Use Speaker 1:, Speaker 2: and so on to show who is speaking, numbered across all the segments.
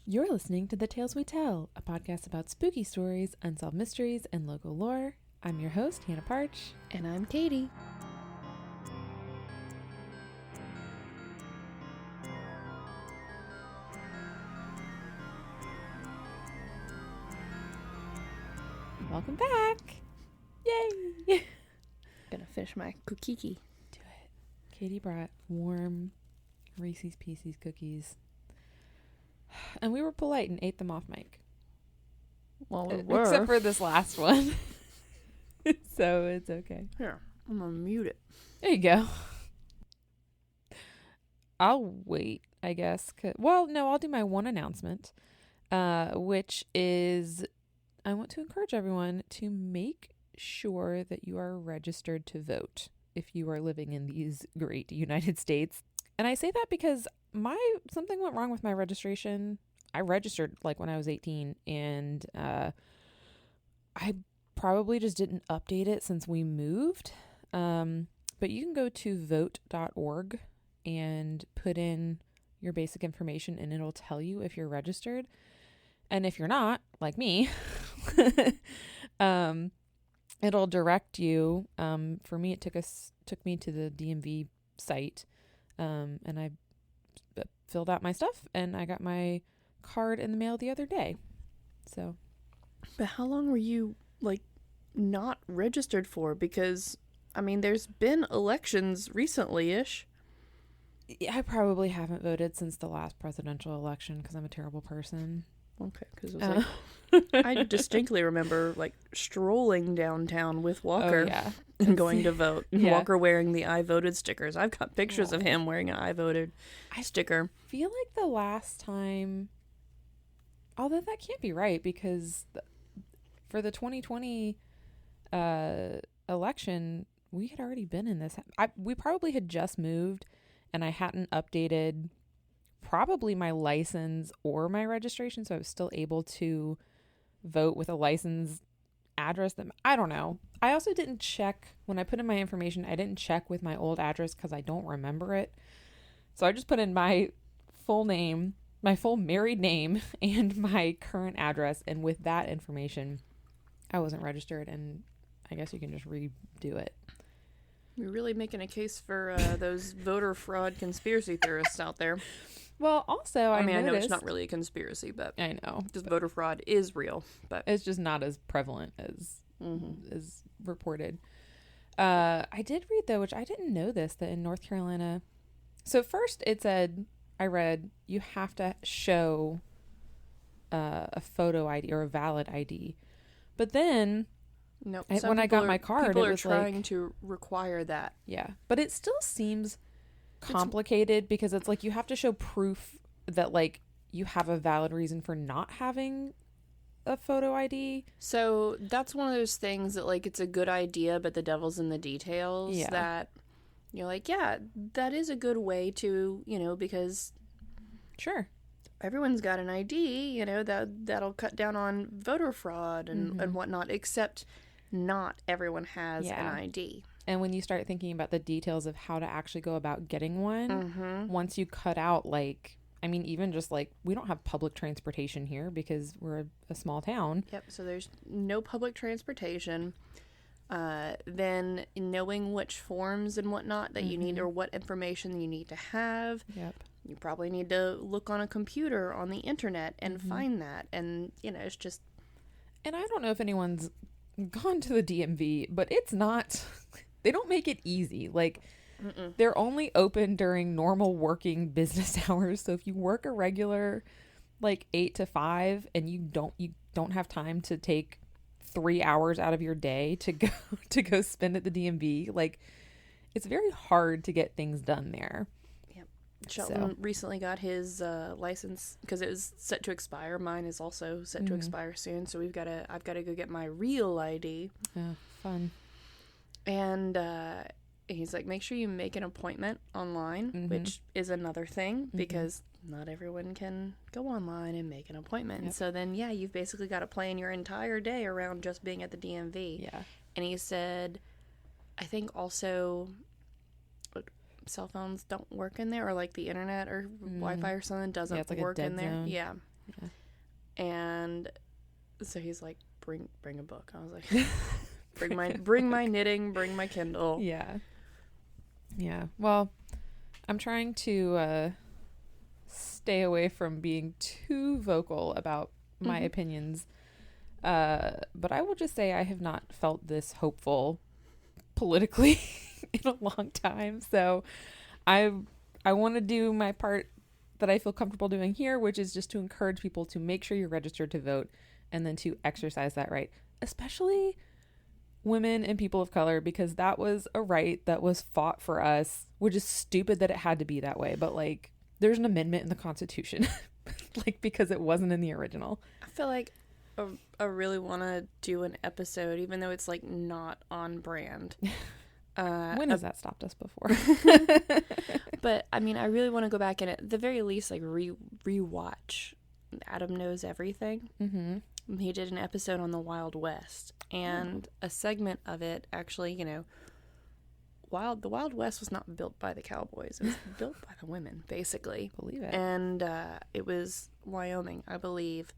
Speaker 1: You're listening to The Tales We Tell, a podcast about spooky stories, unsolved mysteries, and local lore. I'm your host, Hannah Parch.
Speaker 2: And I'm Katy.
Speaker 1: Welcome back! Yay!
Speaker 2: Gonna finish my cookie.
Speaker 1: Do it. Katy brought warm Reese's Pieces cookies. And we were polite and ate them off mic.
Speaker 2: Well, we were.
Speaker 1: Except for this last one. So it's okay.
Speaker 2: Here, I'm gonna mute it.
Speaker 1: There you go. I'll wait, I guess. Well, no, I'll do my one announcement, which is I want to encourage everyone to make sure that you are registered to vote if you are living in these great United States. And I say that because something went wrong with my registration. I registered like when I was 18, and I probably just didn't update it since we moved. But you can go to vote.org and put in your basic information, and it'll tell you if you're registered. And if you're not, like me, it'll direct you. For me, it took me to the DMV site, and I filled out my stuff, and I got my card in the mail the other day. So,
Speaker 2: but how long were you not registered for? Because I mean, there's been elections recently-ish.
Speaker 1: I probably haven't voted since the last presidential election because I'm a terrible person.
Speaker 2: Okay, because it was I distinctly remember strolling downtown with Walker and going to vote.
Speaker 1: Yeah.
Speaker 2: Walker wearing the I voted stickers. I've got pictures of him wearing an I voted sticker.
Speaker 1: I feel like the last time, although that can't be right because for the 2020 election, we had already been in this. We probably had just moved, and I hadn't updated probably my license or my registration, so I was still able to vote with a license address. I don't know. I also didn't check when I put in my information. I didn't check with my old address because I don't remember it. So I just put in my full name, my full married name, and my current address, and with that information, I wasn't registered, and I guess you can just redo it.
Speaker 2: You're really making a case for those voter fraud conspiracy theorists out there.
Speaker 1: Well, also, I
Speaker 2: know it's not really a conspiracy, but
Speaker 1: I know
Speaker 2: just voter fraud is real, but
Speaker 1: it's just not as prevalent as reported. I did read though, which I didn't know this, that in North Carolina. So first, it said I read you have to show a photo ID or a valid ID, but then when I got my card,
Speaker 2: people
Speaker 1: it was
Speaker 2: trying to require that.
Speaker 1: Yeah, but it still seems complicated because it's you have to show proof that you have a valid reason for not having a photo ID.
Speaker 2: So that's one of those things that it's a good idea, but the devil's in the details.
Speaker 1: Yeah.
Speaker 2: That you're that is a good way to, because
Speaker 1: Sure,
Speaker 2: everyone's got an ID, that'll cut down on voter fraud and whatnot, except not everyone has an ID.
Speaker 1: And when you start thinking about the details of how to actually go about getting one, once you cut out, even just we don't have public transportation here because we're a small town.
Speaker 2: Yep. So there's no public transportation. Then knowing which forms and whatnot that you need or what information you need to have.
Speaker 1: Yep.
Speaker 2: You probably need to look on a computer on the internet and find that. And, it's just.
Speaker 1: And I don't know if anyone's gone to the DMV, but it's not. They don't make it easy. They're only open during normal working business hours. So if you work a regular 8 to 5 and you don't have time to take 3 hours out of your day to go spend at the DMV, it's very hard to get things done there.
Speaker 2: Yep. Shelton recently got his license because it was set to expire. Mine is also set to expire soon. So I've got to go get my real ID.
Speaker 1: Oh, fun.
Speaker 2: And he's make sure you make an appointment online, which is another thing because not everyone can go online and make an appointment. Yep. So then, you've basically got to plan your entire day around just being at the DMV.
Speaker 1: Yeah.
Speaker 2: And he said, I think also cell phones don't work in there, or the internet or Wi-Fi or something doesn't work in there.
Speaker 1: Zone.
Speaker 2: Yeah.
Speaker 1: Yeah.
Speaker 2: And so he's like, bring a book. I was like, bring my knitting, bring my Kindle.
Speaker 1: Yeah. Yeah. Well, I'm trying to stay away from being too vocal about my opinions. But I will just say I have not felt this hopeful politically in a long time. So I want to do my part that I feel comfortable doing here, which is just to encourage people to make sure you're registered to vote and then to exercise that right, especially women and people of color, because that was a right that was fought for us, which is stupid that it had to be that way. But like, there's an amendment in the Constitution, like, because it wasn't in the original.
Speaker 2: I feel like I really want to do an episode, even though it's like not on brand.
Speaker 1: When has that stopped us before?
Speaker 2: But I mean, I really want to go back and at the very least, like rewatch Adam Knows Everything.
Speaker 1: Mm-hmm.
Speaker 2: He did an episode on the Wild West, and a segment of it actually, you know, the Wild West was not built by the cowboys. It was built by the women, basically.
Speaker 1: Believe it.
Speaker 2: And it was Wyoming, I believe,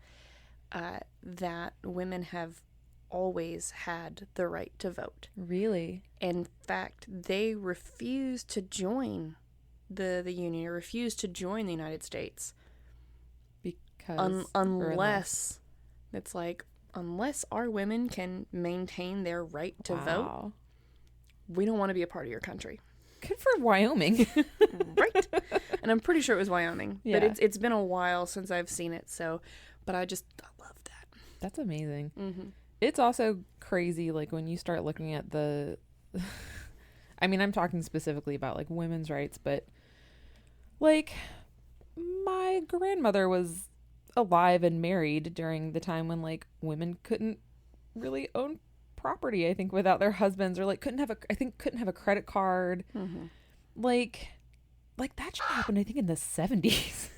Speaker 2: that women have always had the right to vote.
Speaker 1: Really?
Speaker 2: In fact, they refused to join the Union, or refused to join the United States.
Speaker 1: Because
Speaker 2: unless it's like, unless our women can maintain their right to vote, we don't want to be a part of your country.
Speaker 1: Good for Wyoming.
Speaker 2: Right? And I'm pretty sure it was Wyoming.
Speaker 1: Yeah.
Speaker 2: But it's been a while since I've seen it, so, but I love that.
Speaker 1: That's amazing.
Speaker 2: Mm-hmm.
Speaker 1: It's also crazy, like, when you start looking at I mean, I'm talking specifically about, like, women's rights, but, like, my grandmother was alive and married during the time when, like, women couldn't really own property, I think, without their husbands, or, like, couldn't have a credit card.
Speaker 2: Mm-hmm.
Speaker 1: Like that should happen, I think, in the 70s.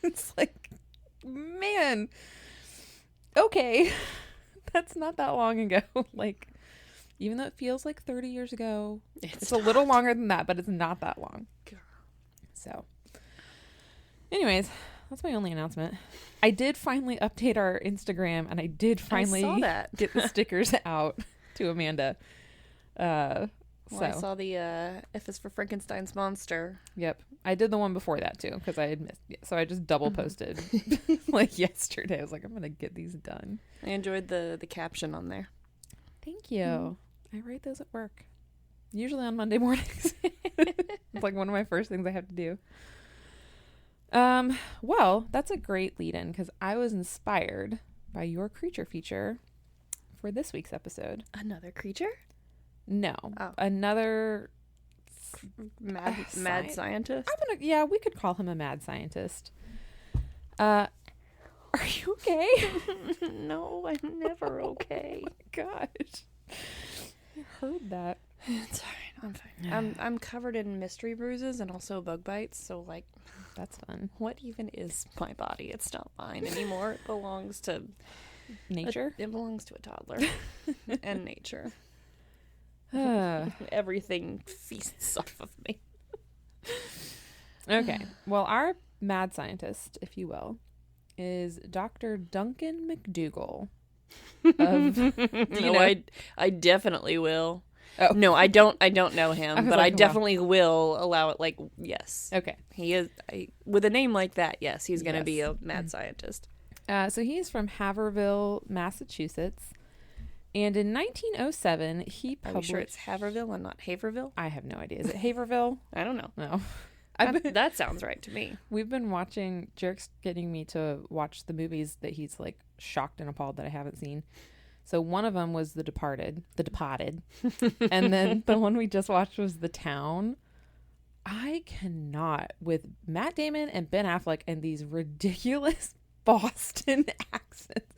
Speaker 1: It's like, man, okay. That's not that long ago. Like, even though it feels like 30 years ago, it's a little longer than that, but it's not that long. So, anyways, that's my only announcement. I did finally update our Instagram, and I did finally get the stickers out to Amanda.
Speaker 2: I saw the F is for Frankenstein's monster.
Speaker 1: Yep. I did the one before that, too, because I had missed. So I just double posted like yesterday. I was like, I'm going to get these done.
Speaker 2: I enjoyed the caption on there.
Speaker 1: Thank you. I write those at work. Usually on Monday mornings. It's like one of my first things I have to do. Well, that's a great lead-in, because I was inspired by your creature feature for this week's episode.
Speaker 2: Another creature?
Speaker 1: No.
Speaker 2: Oh.
Speaker 1: Another
Speaker 2: mad scientist?
Speaker 1: Yeah, we could call him a mad scientist. Are you okay?
Speaker 2: No, I'm never okay.
Speaker 1: Oh my gosh. I heard that.
Speaker 2: It's alright, I'm fine. I'm covered in mystery bruises and also bug bites, so like,
Speaker 1: that's fun.
Speaker 2: What even is my body? It's not mine anymore. It belongs to
Speaker 1: nature.
Speaker 2: It belongs to a toddler and nature. Everything feasts off of me.
Speaker 1: Okay. Well, our mad scientist, if you will, is Dr. Duncan MacDougal.
Speaker 2: I definitely will.
Speaker 1: Oh.
Speaker 2: No, I don't know him, but I definitely will allow it. Like, yes.
Speaker 1: Okay.
Speaker 2: He is, with a name like that, yes, he's going to be a mad scientist.
Speaker 1: So he's from Haverhill, Massachusetts. And in 1907, he published...
Speaker 2: Are you sure it's Haverhill and not Haverhill?
Speaker 1: I have no idea. Is it Haverhill?
Speaker 2: I don't know.
Speaker 1: No.
Speaker 2: That sounds right to me.
Speaker 1: We've been watching... Jerk's getting me to watch the movies that he's, like, shocked and appalled that I haven't seen. So one of them was The Departed. And then the one we just watched was The Town. I cannot, with Matt Damon and Ben Affleck and these ridiculous Boston accents.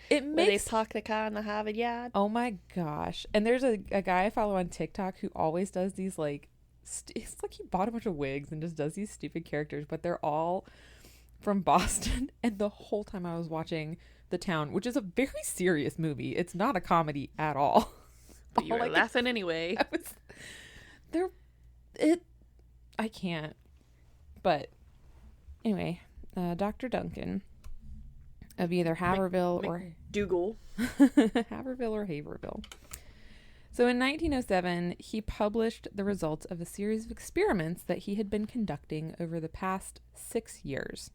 Speaker 1: It makes...
Speaker 2: Where they park the car in the Harvard Yard.
Speaker 1: Oh my gosh. And there's a guy I follow on TikTok who always does these, like... it's like he bought a bunch of wigs and just does these stupid characters, but they're all from Boston. And the whole time I was watching The Town, which is a very serious movie. It's not a comedy at all.
Speaker 2: But you were laughing anyway.
Speaker 1: I can't. But anyway, Dr. Duncan of either Haverhill or
Speaker 2: MacDougall.
Speaker 1: Haverhill or Haverhill. So in 1907, he published the results of a series of experiments that he had been conducting over the past 6 years.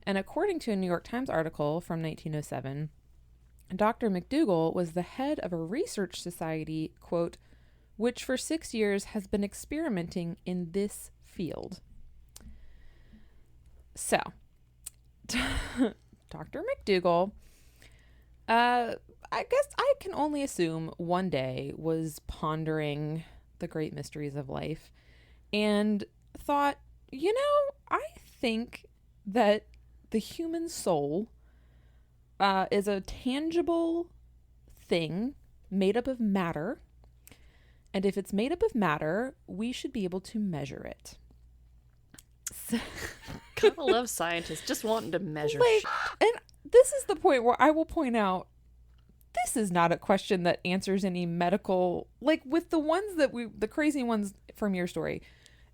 Speaker 1: And according to a New York Times article from 1907, Dr. MacDougall was the head of a research society, quote, which for 6 years has been experimenting in this field. So, Dr. MacDougall, I guess I can only assume one day was pondering the great mysteries of life and thought, I think that the human soul is a tangible thing made up of matter. And if it's made up of matter, we should be able to measure it. So,
Speaker 2: Gotta love scientists just wanting to measure shit.
Speaker 1: And this is the point where I will point out, this is not a question that answers any medical, like with the ones that the crazy ones from your story,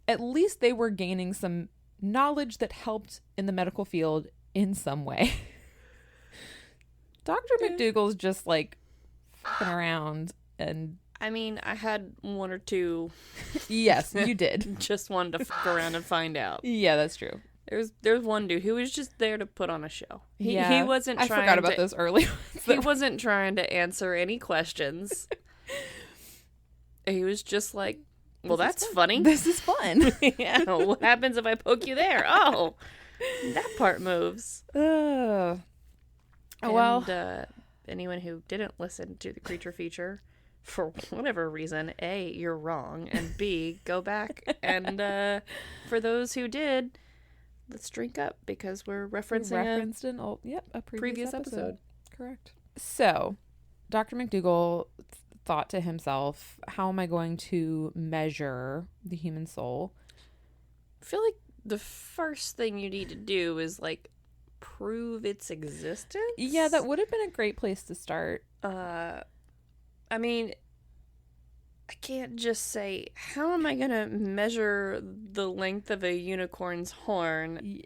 Speaker 1: at least they were gaining some knowledge that helped in the medical field in some way. Dr. MacDougall's just like fucking around and...
Speaker 2: I mean, I had one or two.
Speaker 1: Yes, you did.
Speaker 2: Just wanted to fuck around and find out.
Speaker 1: Yeah, that's true.
Speaker 2: There's one dude who was just there to put on a show. He wasn't
Speaker 1: I
Speaker 2: trying
Speaker 1: forgot about those early ones.
Speaker 2: He wasn't trying to answer any questions. He was just like, well, that's funny.
Speaker 1: This is fun.
Speaker 2: Yeah, what happens if I poke you there? Oh, that part moves.
Speaker 1: Well,
Speaker 2: anyone who didn't listen to the creature feature, for whatever reason, A, you're wrong, and B, go back and for those who did, let's drink up because we're referencing
Speaker 1: a
Speaker 2: previous episode.
Speaker 1: Correct. So, Dr. MacDougall thought to himself, how am I going to measure the human soul?
Speaker 2: I feel like the first thing you need to do is like prove its existence.
Speaker 1: Yeah, that would have been a great place to start.
Speaker 2: I mean, I can't just say, how am I going to measure the length of a unicorn's horn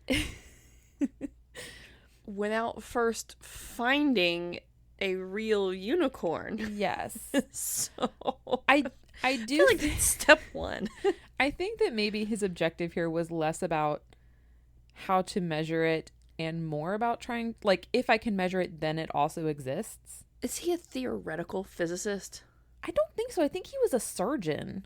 Speaker 2: without first finding a real unicorn?
Speaker 1: Yes.
Speaker 2: So
Speaker 1: I do
Speaker 2: feel like that's step one.
Speaker 1: I think that maybe his objective here was less about how to measure it and more about trying, like, if I can measure it, then it also exists.
Speaker 2: Is he a theoretical physicist?
Speaker 1: I don't think so. I think he was a surgeon.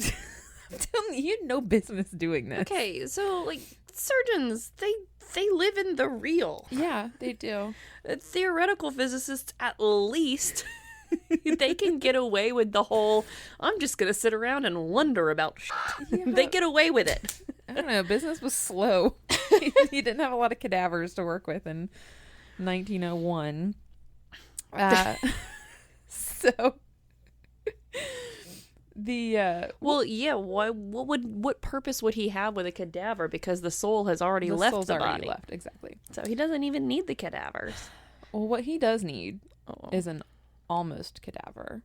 Speaker 1: I'm telling you, he had no business doing this.
Speaker 2: Okay, so, like, surgeons, they live in the real.
Speaker 1: Yeah, they do.
Speaker 2: Theoretical physicists, at least, they can get away with the whole, I'm just going to sit around and wonder about shit. Yeah. They get away with it.
Speaker 1: I don't know. Business was slow. He didn't have a lot of cadavers to work with in 1901. So the what purpose would he have with a cadaver, because the soul has already left the body. Exactly.
Speaker 2: So he doesn't even need the cadavers.
Speaker 1: Well, what he does need is an almost cadaver,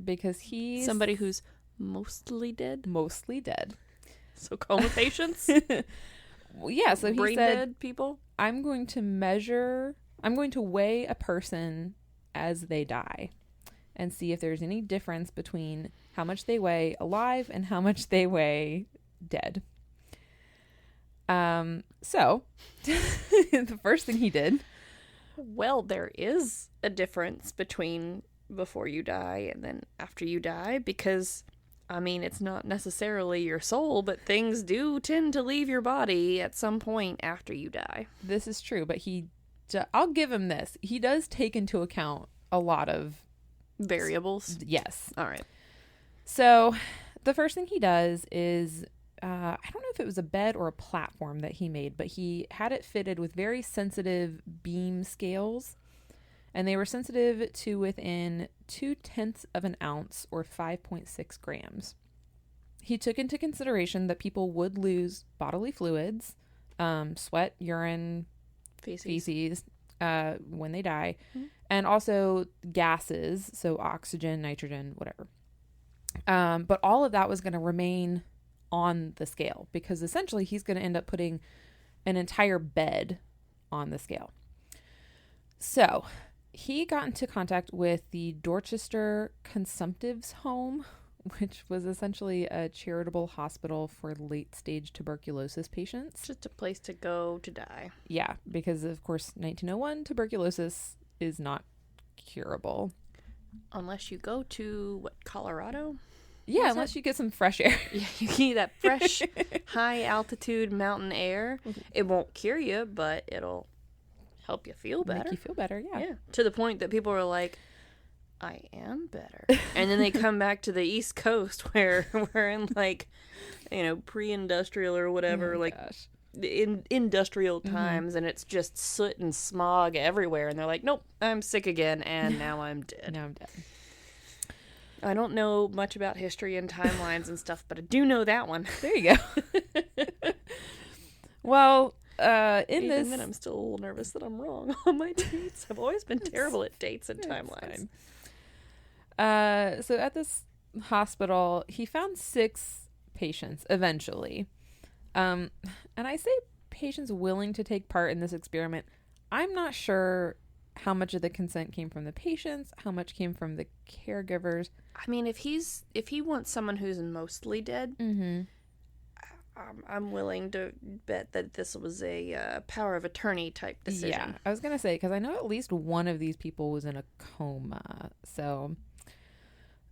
Speaker 1: because he's
Speaker 2: somebody who's mostly dead.
Speaker 1: So
Speaker 2: coma patients.
Speaker 1: Well, yeah, so he
Speaker 2: brain
Speaker 1: said,
Speaker 2: dead people.
Speaker 1: I'm going to weigh a person as they die and see if there's any difference between how much they weigh alive and how much they weigh dead. So the first thing he did.
Speaker 2: Well, there is a difference between before you die and then after you die, because I mean, it's not necessarily your soul, but things do tend to leave your body at some point after you die.
Speaker 1: This is true, but I'll give him this. He does take into account a lot of
Speaker 2: variables.
Speaker 1: Yes.
Speaker 2: All right.
Speaker 1: So the first thing he does is, I don't know if it was a bed or a platform that he made, but he had it fitted with very sensitive beam scales. And they were sensitive to within 0.2 of an ounce or 5.6 grams. He took into consideration that people would lose bodily fluids, sweat, urine, feces when they die, and also gases, so oxygen, nitrogen, whatever. But all of that was going to remain on the scale, because essentially he's going to end up putting an entire bed on the scale. So he got into contact with the Dorchester Consumptives Home, which was essentially a charitable hospital for late-stage tuberculosis patients.
Speaker 2: Just a place to go to die.
Speaker 1: Yeah, because, of course, 1901, tuberculosis is not curable.
Speaker 2: Unless you go to, Colorado?
Speaker 1: Yeah, unless you get some fresh air.
Speaker 2: Yeah, you get that fresh, high-altitude mountain air. It won't cure you, but it'll help you feel better.
Speaker 1: Make you feel better, yeah.
Speaker 2: Yeah, to the point that people are like, I am better. And then they come back to the East Coast where we're in, like, pre-industrial or whatever,
Speaker 1: Gosh.
Speaker 2: in industrial times, and it's just soot and smog everywhere. And they're like, nope, I'm sick again, and now I'm dead.
Speaker 1: Now I'm dead.
Speaker 2: I don't know much about history and timelines and stuff, but I do know that one.
Speaker 1: There you go. Well,
Speaker 2: Even then, I'm still a little nervous that I'm wrong on my dates. I've always been terrible at dates and timelines.
Speaker 1: So at this hospital, he found 6 patients eventually. And I say patients willing to take part in this experiment. I'm not sure how much of the consent came from the patients, how much came from the caregivers.
Speaker 2: I mean, if he wants someone who's mostly dead, I'm willing to bet that this was a power of attorney type decision.
Speaker 1: Yeah, I was going to say, because I know at least one of these people was in a coma. So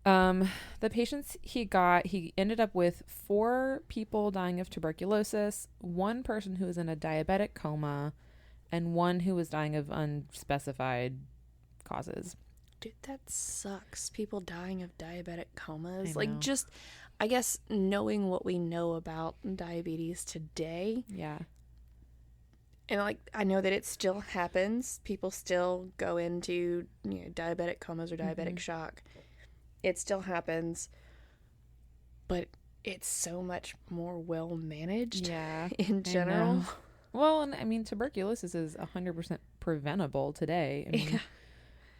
Speaker 1: the patients he ended up with 4 people dying of tuberculosis, 1 person who was in a diabetic coma, and 1 who was dying of unspecified causes.
Speaker 2: Dude, that sucks. People dying of diabetic comas. Like, just, I guess, knowing what we know about diabetes today.
Speaker 1: Yeah.
Speaker 2: And, like, I know that it still happens. People still go into, diabetic comas or diabetic shock. It still happens. But it's so much more well managed in general.
Speaker 1: Well, and I mean, tuberculosis is 100% preventable today. I mean,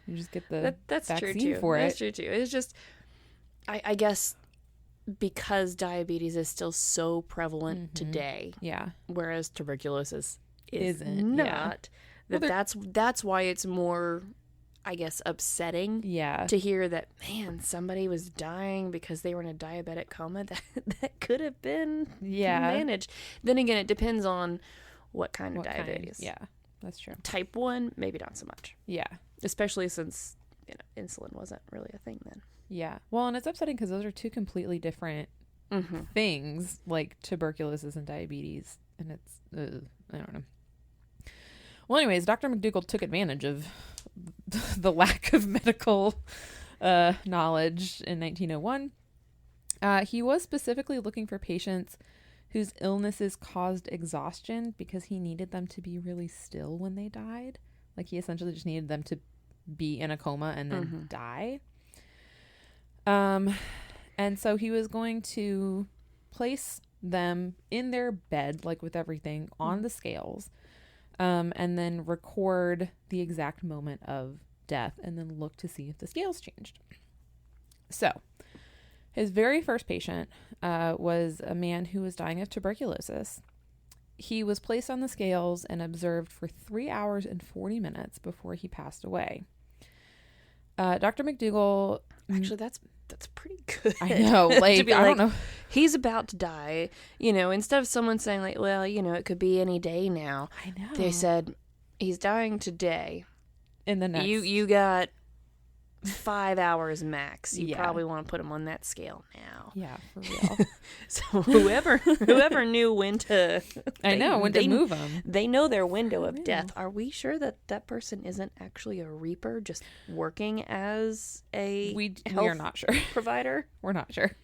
Speaker 1: you just get the vaccine for it.
Speaker 2: That's true, too. It's just, I guess, because diabetes is still so prevalent today.
Speaker 1: Yeah.
Speaker 2: Whereas tuberculosis isn't.
Speaker 1: Well,
Speaker 2: that's why it's more, I guess, upsetting to hear that, man, somebody was dying because they were in a diabetic coma. That could have been managed. Then again, it depends on what kind of diabetes.
Speaker 1: Yeah, that's true.
Speaker 2: Type 1, maybe not so much.
Speaker 1: Yeah.
Speaker 2: Especially since, insulin wasn't really a thing then.
Speaker 1: Yeah. Well, and it's upsetting because those are 2 completely different things, like tuberculosis and diabetes. And it's, I don't know. Well, anyways, Dr. MacDougall took advantage of the lack of medical knowledge in 1901. He was specifically looking for patients whose illnesses caused exhaustion because he needed them to be really still when they died. Like, he essentially just needed them to be in a coma and then die. And so he was going to place them in their bed, like with everything, on the scales, and then record the exact moment of death and then look to see if the scales changed. So his very first patient was a man who was dying of tuberculosis. He was placed on the scales and observed for 3 hours and 40 minutes before he passed away. Dr. MacDougall...
Speaker 2: Actually, that's pretty good.
Speaker 1: I know. Like, I don't know.
Speaker 2: He's about to die. Instead of someone saying, like, well, it could be any day now.
Speaker 1: I know.
Speaker 2: They said, he's dying today.
Speaker 1: In the next...
Speaker 2: You got 5 hours max. You probably want to put him on that scale now.
Speaker 1: Yeah, for real.
Speaker 2: So whoever knew when to...
Speaker 1: when to move them.
Speaker 2: They know their window of death. Are we sure that person isn't actually a reaper just working as a
Speaker 1: we are not sure.
Speaker 2: provider?
Speaker 1: We're not sure.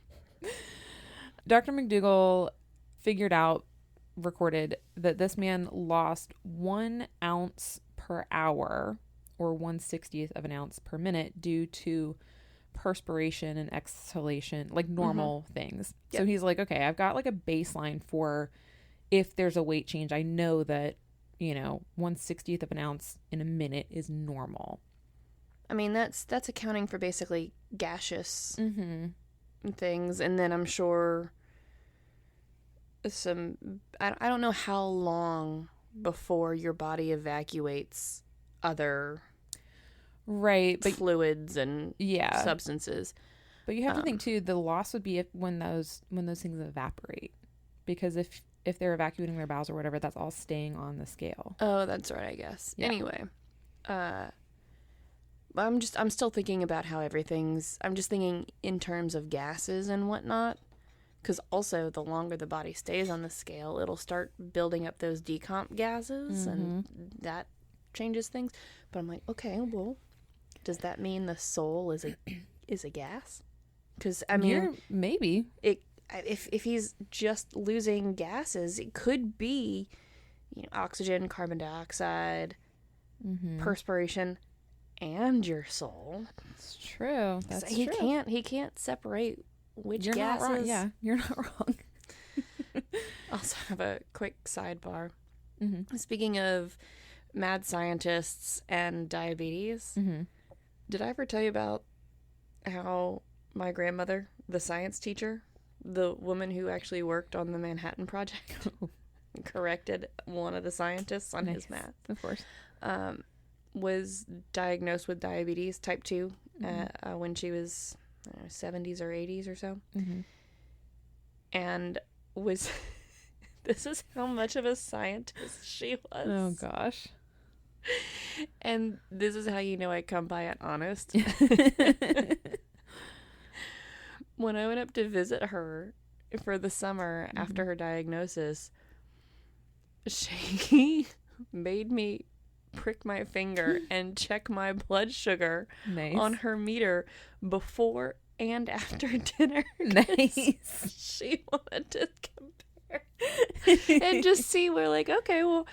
Speaker 1: Dr. MacDougall recorded that this man lost 1 ounce per hour, or 1/60th of an ounce per minute, due to perspiration and exhalation, like normal things. Yep. So he's like, okay, I've got like a baseline for if there's a weight change. I know that, 1/60th of an ounce in a minute is normal.
Speaker 2: I mean, that's accounting for basically gaseous things. And then I'm sure I don't know how long before your body evacuates other
Speaker 1: Right, but
Speaker 2: fluids and
Speaker 1: yeah,
Speaker 2: substances.
Speaker 1: but you have to think too. The loss would be when those things evaporate, because if they're evacuating their bowels or whatever, that's all staying on the scale.
Speaker 2: Oh, that's right, I guess.
Speaker 1: Yeah.
Speaker 2: Anyway, I'm still thinking about how I'm just thinking in terms of gases and whatnot. Because also, the longer the body stays on the scale, it'll start building up those decomp gases, and that changes things. But I'm like, okay, well, does that mean the soul is a gas? Because I mean,
Speaker 1: maybe
Speaker 2: if he's just losing gases, it could be, oxygen, carbon dioxide, perspiration, and your soul.
Speaker 1: It's true. That's
Speaker 2: he
Speaker 1: true.
Speaker 2: He can't separate which
Speaker 1: You're
Speaker 2: gases.
Speaker 1: not wrong. Yeah, you're not wrong.
Speaker 2: Also have a quick sidebar. Speaking of mad scientists and diabetes, did I ever tell you about how my grandmother, the science teacher, the woman who actually worked on the Manhattan Project, corrected one of the scientists on his math?
Speaker 1: Of course.
Speaker 2: Was diagnosed with diabetes type 2 when she was 70s or 80s or so. And was this is how much of a scientist she was.
Speaker 1: Oh gosh.
Speaker 2: And this is how you know I come by it honest. When I went up to visit her for the summer after her diagnosis, she made me prick my finger and check my blood sugar on her meter before and after dinner.
Speaker 1: Nice.
Speaker 2: She wanted to compare and just see. We're like, okay, well,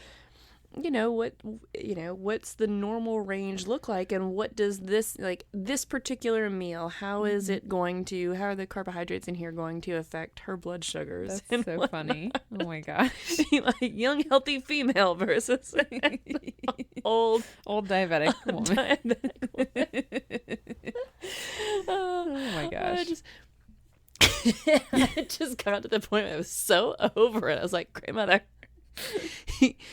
Speaker 2: what's the normal range look like, and what does this particular meal, how is it going to, how are the carbohydrates in here going to affect her blood sugars?
Speaker 1: That's so funny. Oh my gosh.
Speaker 2: Like young healthy female versus old
Speaker 1: diabetic woman. Oh my gosh.
Speaker 2: I just got to the point where I was so over it. I was like, grandmother,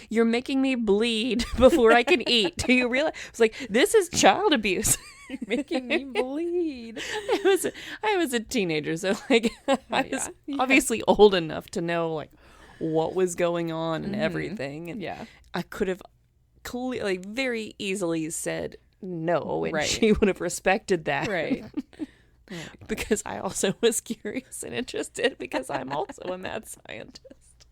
Speaker 2: you're making me bleed before I can eat. Do you realize? I was like, this is child abuse.
Speaker 1: You're making me bleed.
Speaker 2: I was a teenager, so I was obviously old enough to know what was going on and everything. And I could have clearly, very easily said no, and she would have respected that.
Speaker 1: Right.
Speaker 2: Because I also was curious and interested, because I'm also a mad scientist.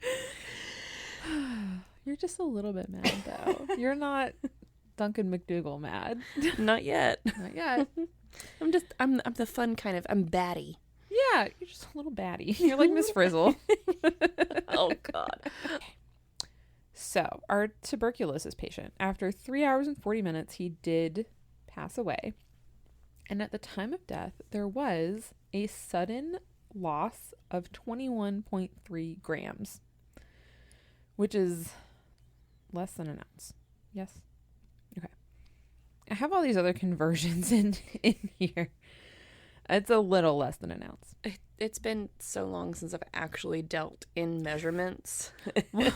Speaker 1: You're just a little bit mad, though. You're not Duncan MacDougal mad.
Speaker 2: Not yet.
Speaker 1: Not yet.
Speaker 2: I'm the fun kind of, I'm batty.
Speaker 1: Yeah, you're just a little batty. You're like Miss Frizzle.
Speaker 2: Oh, God.
Speaker 1: So, our tuberculosis patient, after 3 hours and 40 minutes, he did pass away. And at the time of death, there was a sudden loss of 21.3 grams, which is less than an ounce. Yes? Okay. I have all these other conversions in here. It's a little less than an ounce.
Speaker 2: It's been so long since I've actually dealt in measurements.
Speaker 1: Well,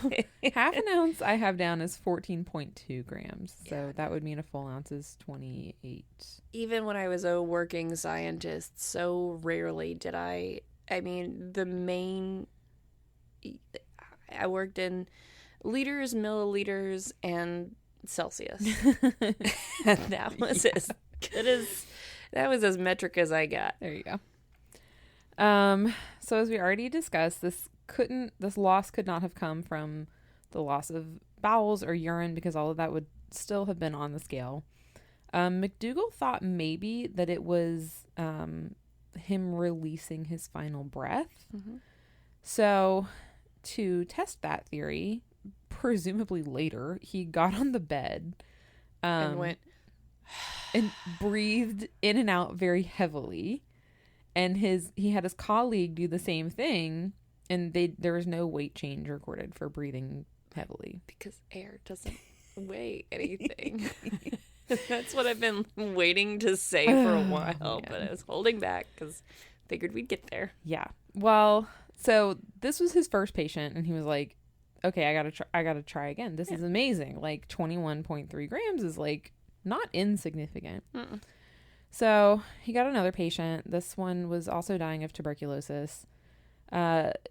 Speaker 1: half an ounce I have down as 14.2 grams. So that would mean a full ounce is 28.
Speaker 2: Even when I was a working scientist, so rarely did I mean, I worked in liters, milliliters, and Celsius. And that was as good as, that was as metric as I got.
Speaker 1: There you go. So as we already discussed, this loss could not have come from the loss of bowels or urine, because all of that would still have been on the scale. MacDougall thought maybe that it was him releasing his final breath. So to test that theory, presumably later, he got on the bed
Speaker 2: and went
Speaker 1: and breathed in and out very heavily. And he had his colleague do the same thing, and there was no weight change recorded for breathing heavily.
Speaker 2: Because air doesn't weigh anything. That's what I've been waiting to say for a while, but I was holding back because figured we'd get there.
Speaker 1: Yeah. Well, so this was his first patient, and he was like, "Okay, I gotta try again. This is amazing. 21.3 grams is not insignificant.
Speaker 2: Mm-mm.
Speaker 1: So he got another patient. This one was also dying of tuberculosis.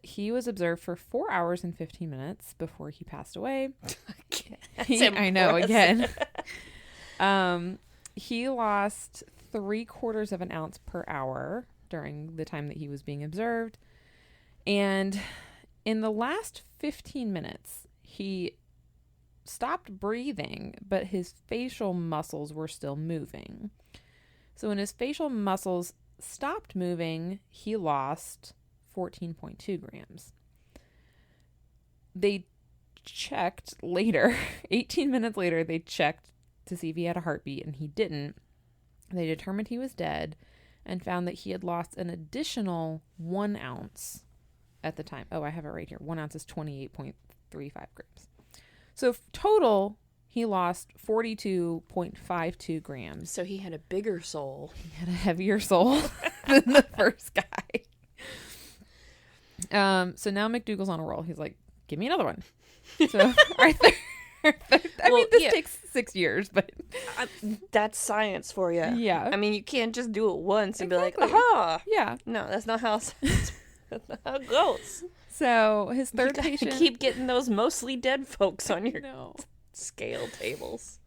Speaker 1: He was observed for 4 hours and 15 minutes before he passed away. I know, again. He lost 3/4 of an ounce per hour during the time that he was being observed. And in the last 15 minutes, he stopped breathing, but his facial muscles were still moving. So when his facial muscles stopped moving, he lost 14.2 grams. They checked later, 18 minutes later, they checked to see if he had a heartbeat, and he didn't. They determined he was dead and found that he had lost an additional 1 ounce at the time. Oh, I have it right here. 1 ounce is 28.35 grams. So total, he lost 42.52 grams.
Speaker 2: So he had a bigger soul.
Speaker 1: He had a heavier soul than the first guy. So now MacDougall's on a roll. He's like, give me another one. So this takes 6 years, but
Speaker 2: that's science for you.
Speaker 1: Yeah.
Speaker 2: I mean, you can't just do it once and be like, aha.
Speaker 1: Yeah.
Speaker 2: No, that's not how it goes.
Speaker 1: So his third patient,
Speaker 2: keep getting those mostly dead folks on your scale tables.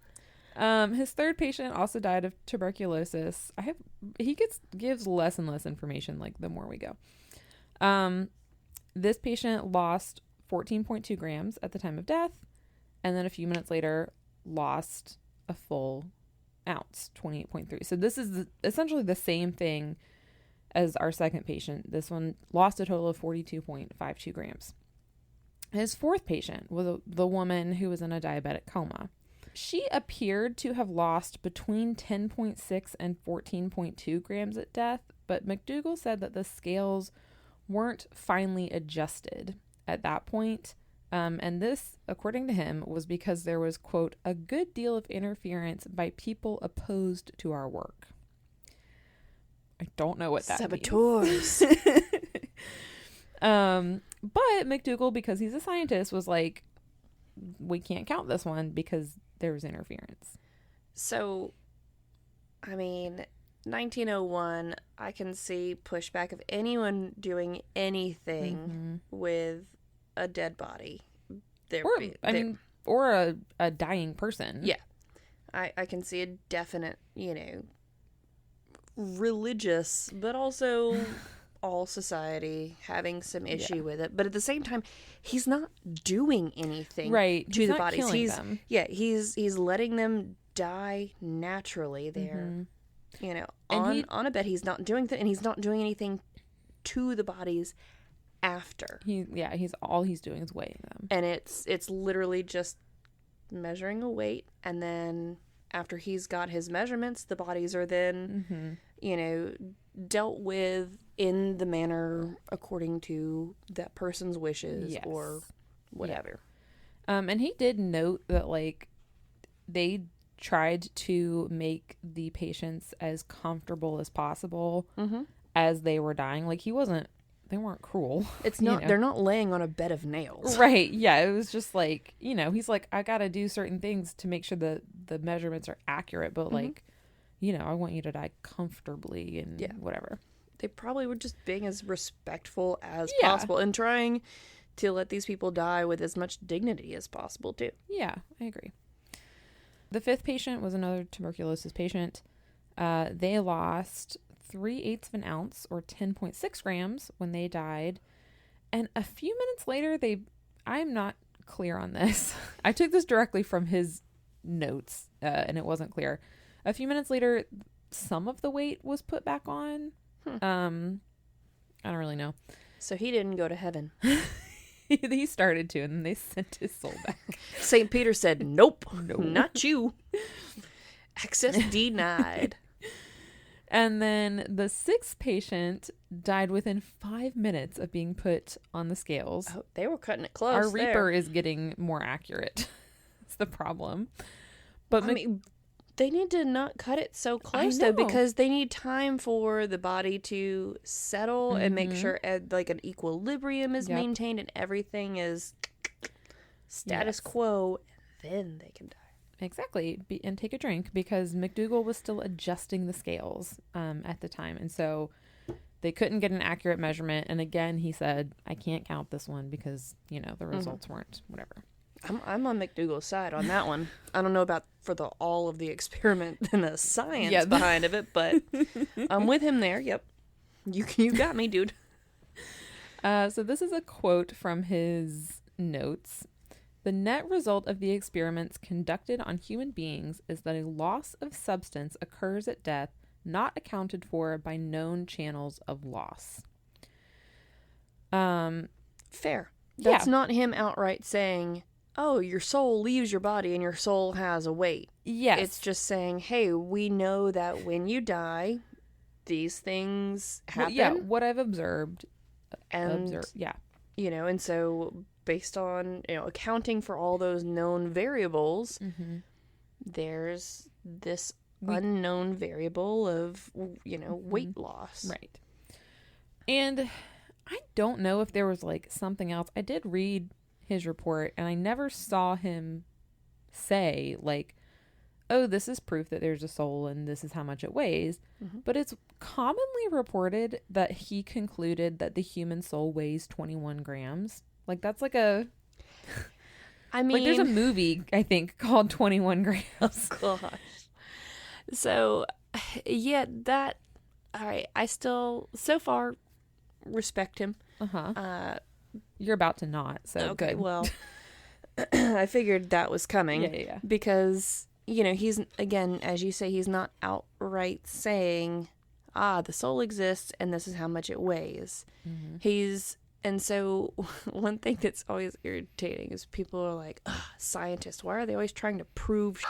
Speaker 1: His third patient also died of tuberculosis. He gives less and less information like the more we go. This patient lost 14.2 grams at the time of death, and then a few minutes later lost a full ounce, 28.3. So this is essentially the same thing as our second patient. This one lost a total of 42.52 grams. His fourth patient was the woman who was in a diabetic coma. She appeared to have lost between 10.6 and 14.2 grams at death, but MacDougall said that the scales weren't finely adjusted at that point. And this, according to him, was because there was, quote, a good deal of interference by people opposed to our work. I don't know what that
Speaker 2: Saboteurs.
Speaker 1: means. But MacDougall, because he's a scientist, was like, we can't count this one because there's interference.
Speaker 2: So, I mean, 1901, I can see pushback of anyone doing anything with a dead body.
Speaker 1: Or a dying person.
Speaker 2: Yeah. I can see a definite, religious, but also all society having some issue with it. But at the same time, he's not doing anything to the bodies. He's letting them die naturally there. On a bed, he's not doing and he's not doing anything to the bodies after.
Speaker 1: All he's doing is weighing them.
Speaker 2: And it's literally just measuring a weight, and then after he's got his measurements, the bodies are then dealt with in the manner according to that person's wishes or whatever.
Speaker 1: And he did note that they tried to make the patients as comfortable as possible as they were dying. They weren't cruel.
Speaker 2: It's not, they're not laying on a bed of nails.
Speaker 1: Right. Yeah. It was just he's like, I got to do certain things to make sure the measurements are accurate, but I want you to die comfortably and whatever.
Speaker 2: They probably were just being as respectful as possible and trying to let these people die with as much dignity as possible too.
Speaker 1: Yeah, I agree. The fifth patient was another tuberculosis patient. They lost 3/8 of an ounce or 10.6 grams when they died. And a few minutes later, I'm not clear on this. I took this directly from his notes, and it wasn't clear. A few minutes later, some of the weight was put back on. I don't really know.
Speaker 2: So he didn't go to heaven.
Speaker 1: He started to, and then they sent his soul back.
Speaker 2: St. Peter said, nope, not you. Access denied.
Speaker 1: And then the sixth patient died within 5 minutes of being put on the scales.
Speaker 2: Oh, they were cutting it close.
Speaker 1: Our Reaper is getting more accurate. That's the problem. But
Speaker 2: they need to not cut it so close, though, because they need time for the body to settle and make sure an equilibrium is maintained and everything is status quo. Then they can die.
Speaker 1: Exactly. And take a drink, because MacDougall was still adjusting the scales at the time. And so they couldn't get an accurate measurement. And again, he said, I can't count this one because, the results weren't whatever.
Speaker 2: I'm on MacDougall's side on that one. I don't know about for all of the experiment and the science behind of it, but I'm with him there. Yep. You got me, dude.
Speaker 1: So this is a quote from his notes. The net result of the experiments conducted on human beings is that a loss of substance occurs at death not accounted for by known channels of loss.
Speaker 2: Fair. That's not him outright saying, oh, your soul leaves your body and your soul has a weight.
Speaker 1: Yes.
Speaker 2: It's just saying, hey, we know that when you die, these things happen.
Speaker 1: Well, yeah, what I've observed.
Speaker 2: And, and so based on, accounting for all those known variables, there's this unknown variable of, weight loss.
Speaker 1: Right. And I don't know if there was something else. I did read his report and I never saw him say oh, this is proof that there's a soul and this is how much it weighs. But it's commonly reported that he concluded that the human soul weighs 21 grams. That's I mean, there's a movie, I think, called 21 grams.
Speaker 2: Oh, gosh. So, yeah, all right, I still, so far, respect him.
Speaker 1: You're about to not, so
Speaker 2: okay,
Speaker 1: good.
Speaker 2: Well, I figured that was coming.
Speaker 1: Yeah.
Speaker 2: Because, he's, again, as you say, he's not outright saying, the soul exists and this is how much it weighs. And so one thing that's always irritating is people are like, scientists, why are they always trying to prove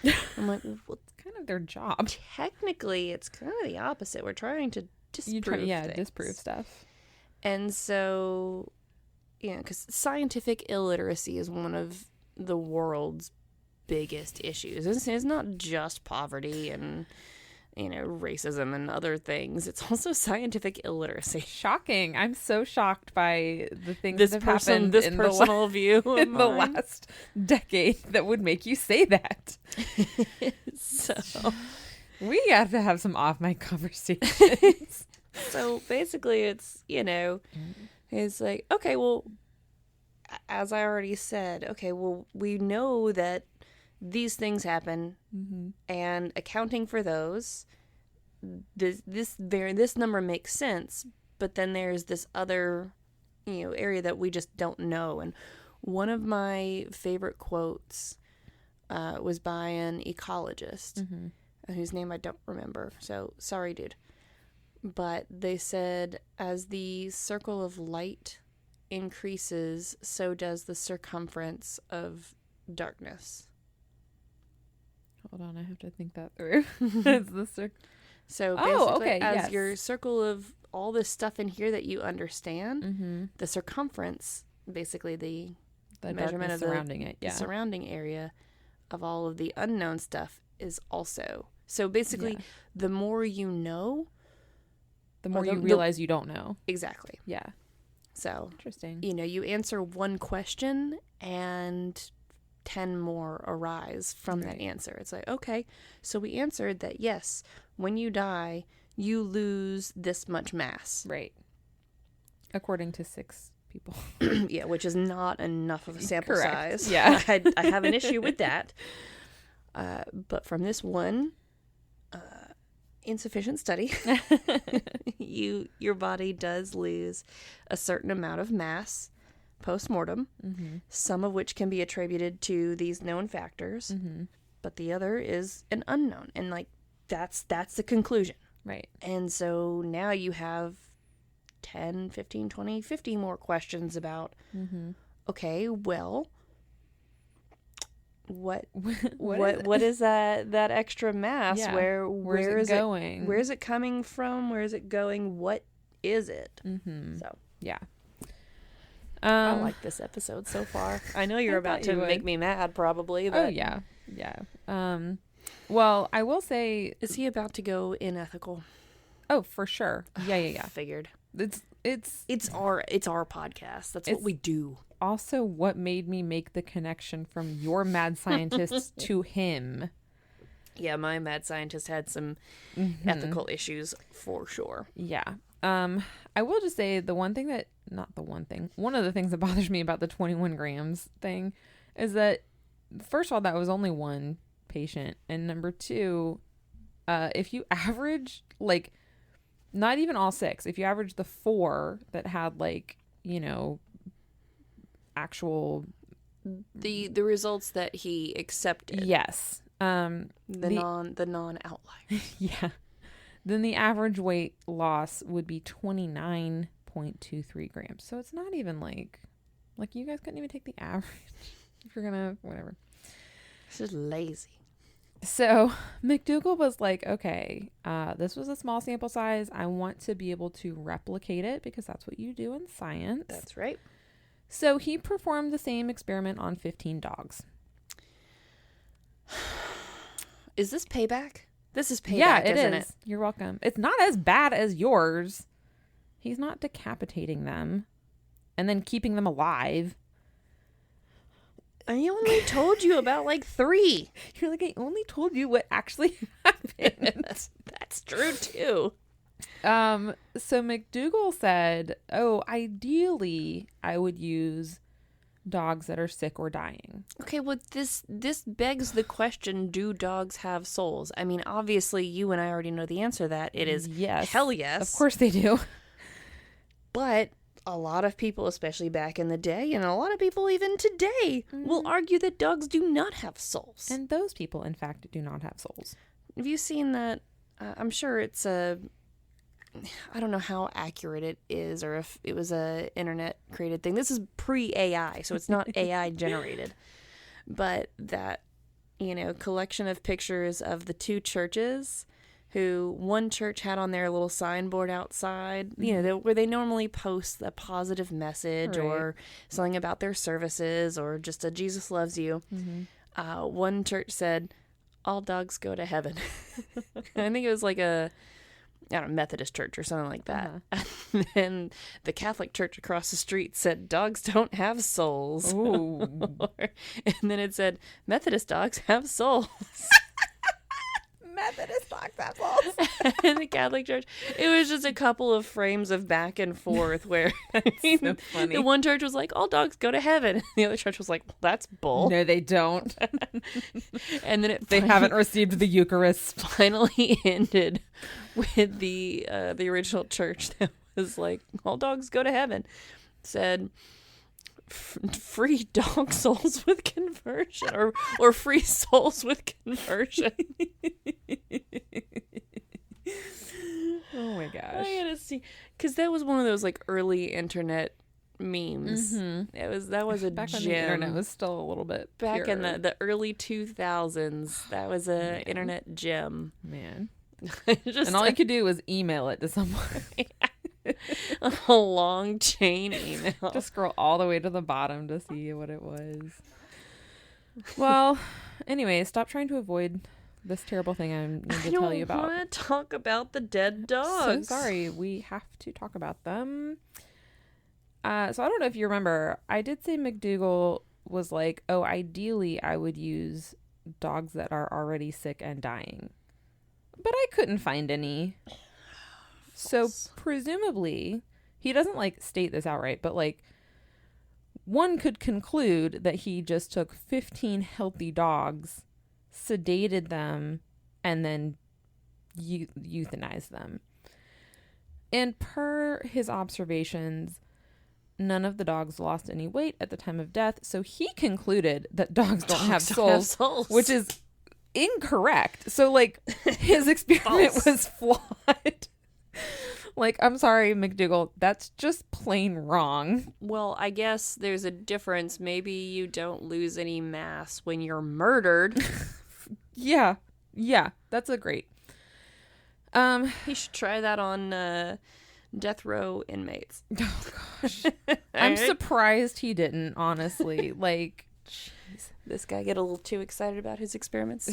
Speaker 2: shit? I'm like, well,
Speaker 1: It's kind of their job.
Speaker 2: Technically, it's kind of the opposite. We're trying to disprove things.
Speaker 1: Disprove stuff.
Speaker 2: And so, because scientific illiteracy is one of the world's biggest issues. It's not just poverty and, racism and other things. It's also scientific illiteracy.
Speaker 1: Shocking. I'm so shocked by the things that have happened
Speaker 2: in personal view
Speaker 1: in the last decade that would make you say that.
Speaker 2: So
Speaker 1: we have to have some off-mic conversations.
Speaker 2: So basically it's, it's like, okay, well, as I already said, okay, well, we know that these things happen, and accounting for those, this number makes sense, but then there's this other, area that we just don't know. And one of my favorite quotes was by an ecologist, whose name I don't remember, so sorry, dude. But they said, as the circle of light increases, so does the circumference of darkness.
Speaker 1: Hold on, I have to think that through. It's the
Speaker 2: So basically, as your circle of all this stuff in here that you understand, the circumference, basically the measurement of
Speaker 1: surrounding
Speaker 2: the surrounding area of all of the unknown stuff is also. So basically, the more you know,
Speaker 1: the more you realize you don't know.
Speaker 2: Exactly.
Speaker 1: Yeah.
Speaker 2: So
Speaker 1: interesting.
Speaker 2: You answer one question and 10 more arise from that answer. It's like, okay, so we answered that, yes, when you die, you lose this much mass.
Speaker 1: Right. According to 6 people.
Speaker 2: Yeah, which is not enough of a sample size.
Speaker 1: Yeah.
Speaker 2: I have an issue with that. But from this one insufficient study, your body does lose a certain amount of mass post-mortem, some of which can be attributed to these known factors, but the other is an unknown. And that's the conclusion.
Speaker 1: Right.
Speaker 2: And so now you have 10, 15, 20, 50 more questions about, okay, well, what is that extra mass?
Speaker 1: Yeah.
Speaker 2: Where is it
Speaker 1: going?
Speaker 2: Where is it coming from? Where is it going? What is it? So
Speaker 1: yeah.
Speaker 2: I like this episode so far. I know you're about to make me mad, probably. But...
Speaker 1: Oh yeah. Well, I will say,
Speaker 2: is he about to go unethical?
Speaker 1: Oh, for sure. Yeah.
Speaker 2: Figured.
Speaker 1: It's it's
Speaker 2: our podcast. That's what we do.
Speaker 1: Also what made me make the connection from your mad scientist to him.
Speaker 2: Yeah, my mad scientist had some ethical issues for sure.
Speaker 1: Yeah. I will just say one of the things that bothers me about the 21 grams thing is that, first of all, that was only one patient. And number two, if you average, like, not even all 6, if you average the 4 that had, like, you know, actual...
Speaker 2: The results that he accepted.
Speaker 1: Yes.
Speaker 2: The non-outlier.
Speaker 1: Yeah. Then the average weight loss would be 29.23 grams. So it's not even like you guys couldn't even take the average if you're gonna, whatever.
Speaker 2: It's just lazy.
Speaker 1: So MacDougall was like, okay, this was a small sample size. I want to be able to replicate it because that's what you do in science.
Speaker 2: That's right.
Speaker 1: So he performed the same experiment on 15 dogs.
Speaker 2: Is this payback? This is payback,
Speaker 1: yeah,
Speaker 2: isn't it?
Speaker 1: You're welcome. It's not as bad as yours. He's not decapitating them and then keeping them alive.
Speaker 2: I only told you about like 3.
Speaker 1: You're like, I only told you what actually happened.
Speaker 2: That's true too.
Speaker 1: So MacDougall said, ideally I would use dogs that are sick or dying.
Speaker 2: Okay, well, this begs the question, do dogs have souls? I mean, obviously, you and I already know the answer to that. It is
Speaker 1: yes.
Speaker 2: Hell yes.
Speaker 1: Of course they do.
Speaker 2: But a lot of people, especially back in the day, and a lot of people even today, will argue that dogs do not have souls.
Speaker 1: And those people, in fact, do not have souls.
Speaker 2: Have you seen that? I'm sure it's I don't know how accurate it is or if it was a internet created thing. This is pre-AI, so it's not AI generated. But that, collection of pictures of the 2 churches who one church had on their little signboard outside, where they normally post a positive message or something about their services or just a Jesus loves you. One church said, all dogs go to heaven. I think it was like a Methodist church or something like that. And then the Catholic church across the street said, dogs don't have souls.
Speaker 1: Ooh.
Speaker 2: And then it said, Methodist dogs have souls.
Speaker 1: Methodist dogs have souls.
Speaker 2: And the Catholic church, it was just a couple of frames of back and forth where
Speaker 1: so funny.
Speaker 2: The one church was like, all dogs go to heaven. And the other church was like, well, that's bull.
Speaker 1: No, they don't.
Speaker 2: And then
Speaker 1: they haven't received the Eucharist.
Speaker 2: Finally ended with the original church that was like, all dogs go to heaven. Said, free dog souls with conversion or free souls with conversion.
Speaker 1: Oh my gosh.
Speaker 2: I gotta see, because that was one of those like early internet memes. That was a
Speaker 1: back
Speaker 2: gem.
Speaker 1: when the internet was still a little bit
Speaker 2: back
Speaker 1: pure.
Speaker 2: in the early 2000s. That was a internet gem.
Speaker 1: Man.
Speaker 2: Just
Speaker 1: and all you could do was email it to someone.
Speaker 2: A long chain email.
Speaker 1: Just scroll all the way to the bottom to see what it was. Well, anyway, stop trying to avoid this terrible thing I need to tell you about.
Speaker 2: I don't want to talk about the dead dogs.
Speaker 1: So sorry, we have to talk about them. So I don't know if you remember, I did say MacDougall was like, ideally I would use dogs that are already sick and dying. But I couldn't find any. So presumably, he doesn't like state this outright, but like one could conclude that he just took 15 healthy dogs, sedated them, and then euthanized them. And per his observations, none of the dogs lost any weight at the time of death. So he concluded that dogs don't have souls, which is incorrect. So like his experiment was flawed. Like, I'm sorry, MacDougall, that's just plain wrong.
Speaker 2: Well, I guess there's a difference. Maybe you don't lose any mass when you're murdered.
Speaker 1: Yeah, that's a great.
Speaker 2: You should try that on death row inmates.
Speaker 1: Oh gosh, I'm surprised he didn't. Honestly, like,
Speaker 2: jeez, this guy get a little too excited about his experiments.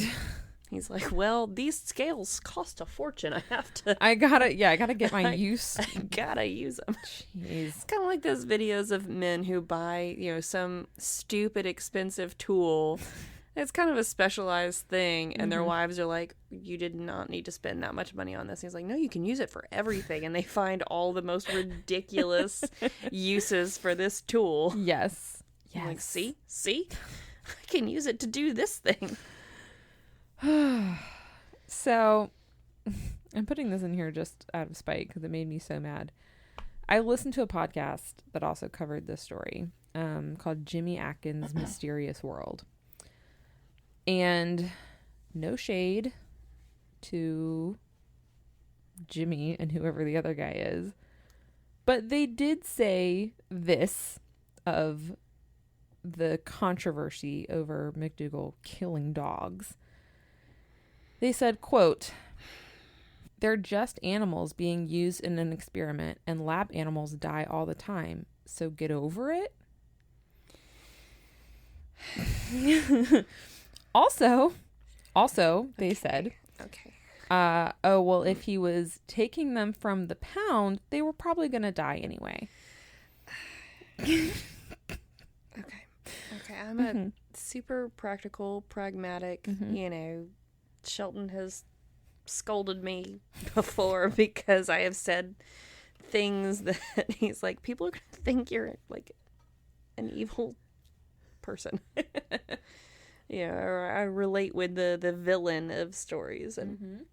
Speaker 2: He's like, well, these scales cost a fortune.
Speaker 1: I gotta get my use.
Speaker 2: I gotta use them.
Speaker 1: Jeez.
Speaker 2: It's kind of like those videos of men who buy, some stupid expensive tool. It's kind of a specialized thing, and their wives are like, you did not need to spend that much money on this. And he's like, no, you can use it for everything. And they find all the most ridiculous uses for this tool.
Speaker 1: Yes.
Speaker 2: I'm like, see? I can use it to do this thing.
Speaker 1: So, I'm putting this in here just out of spite because it made me so mad. I listened to a podcast that also covered this story called Jimmy Atkins' Mysterious World. And no shade to Jimmy and whoever the other guy is, but they did say this of the controversy over MacDougall killing dogs. They said, quote, "They're just animals being used in an experiment, and lab animals die all the time, so get over it." Also, they said,
Speaker 2: okay.
Speaker 1: Oh, well, if he was taking them from the pound, they were probably going to die anyway.
Speaker 2: Okay. I'm a super practical, pragmatic, Shelton has scolded me before because I have said things that he's like, people are going to think you're like an evil person. Or I relate with the villain of stories. And,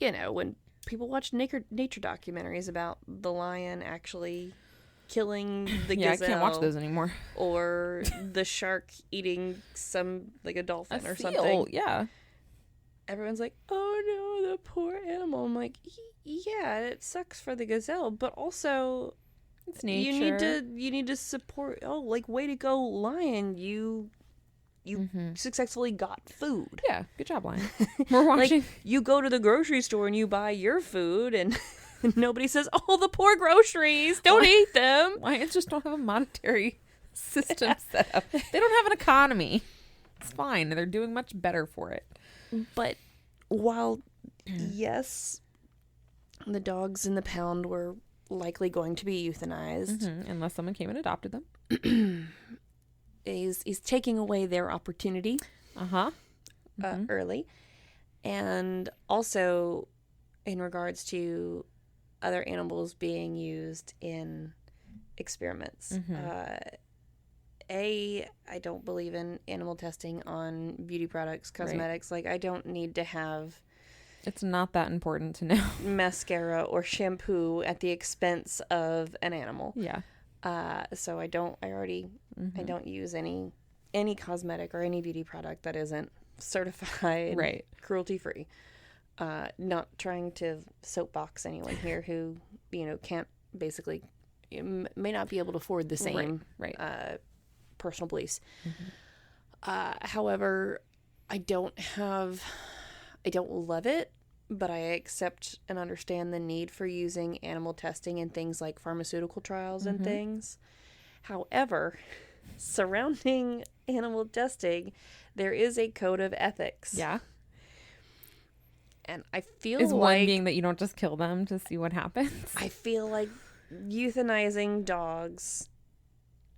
Speaker 2: when people watch nature documentaries about the lion actually killing the gazelle.
Speaker 1: I can't watch those anymore.
Speaker 2: Or the shark eating a dolphin or
Speaker 1: seal,
Speaker 2: something.
Speaker 1: Yeah.
Speaker 2: Everyone's like, oh no, the poor animal. I'm like, yeah, it sucks for the gazelle, but also
Speaker 1: it's nature.
Speaker 2: You need to support. Oh, like, way to go, lion! You successfully got food.
Speaker 1: Yeah, good job, lion. We're watching.
Speaker 2: You go to the grocery store and you buy your food, and nobody says, "Oh, the poor groceries! Don't eat them."
Speaker 1: Lions just don't have a monetary system set up. They don't have an economy. It's fine. They're doing much better for it.
Speaker 2: But while, yes, the dogs in the pound were likely going to be euthanized.
Speaker 1: Unless someone came and adopted them.
Speaker 2: He's taking away their opportunity early. And also in regards to other animals being used in experiments. I don't believe in animal testing on beauty products, cosmetics. Right. Like, I don't need to have...
Speaker 1: It's not that important to know.
Speaker 2: mascara or shampoo at the expense of an animal.
Speaker 1: Yeah.
Speaker 2: So I don't use any cosmetic or any beauty product that isn't certified cruelty-free. Not trying to soapbox anyone here who, can't basically, may not be able to afford the same personal beliefs. However, I don't love it, but I accept and understand the need for using animal testing in things like pharmaceutical trials and things. However, surrounding animal testing, there is a code of ethics.
Speaker 1: Yeah.
Speaker 2: And I feel
Speaker 1: is one being that you don't just kill them to see what happens?
Speaker 2: I feel like euthanizing dogs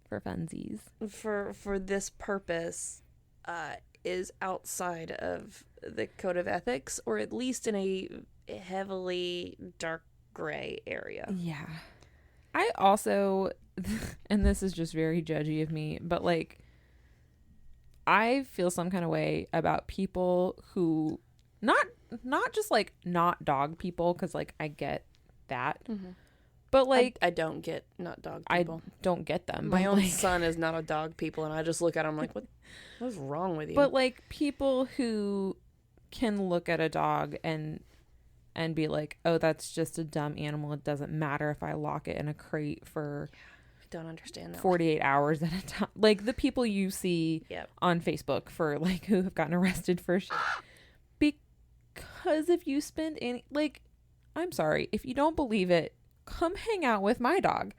Speaker 1: for funsies
Speaker 2: for this purpose is outside of the code of ethics, or at least in a heavily dark gray area.
Speaker 1: Yeah. I also, and this is just very judgy of me, but like, I feel some kind of way about people who not just like not dog people, because like I get that, but like
Speaker 2: I don't get not dog people.
Speaker 1: I don't get them.
Speaker 2: My own son is not a dog people, and I just look at him like, what's wrong with you?
Speaker 1: But like people who can look at a dog and be like, oh, that's just a dumb animal. It doesn't matter if I lock it in a crate for
Speaker 2: don't understand that
Speaker 1: 48 hours at a time. Like the people you see on Facebook for like who have gotten arrested for because if you spend any, like, I'm sorry, if you don't believe it, come hang out with my dog.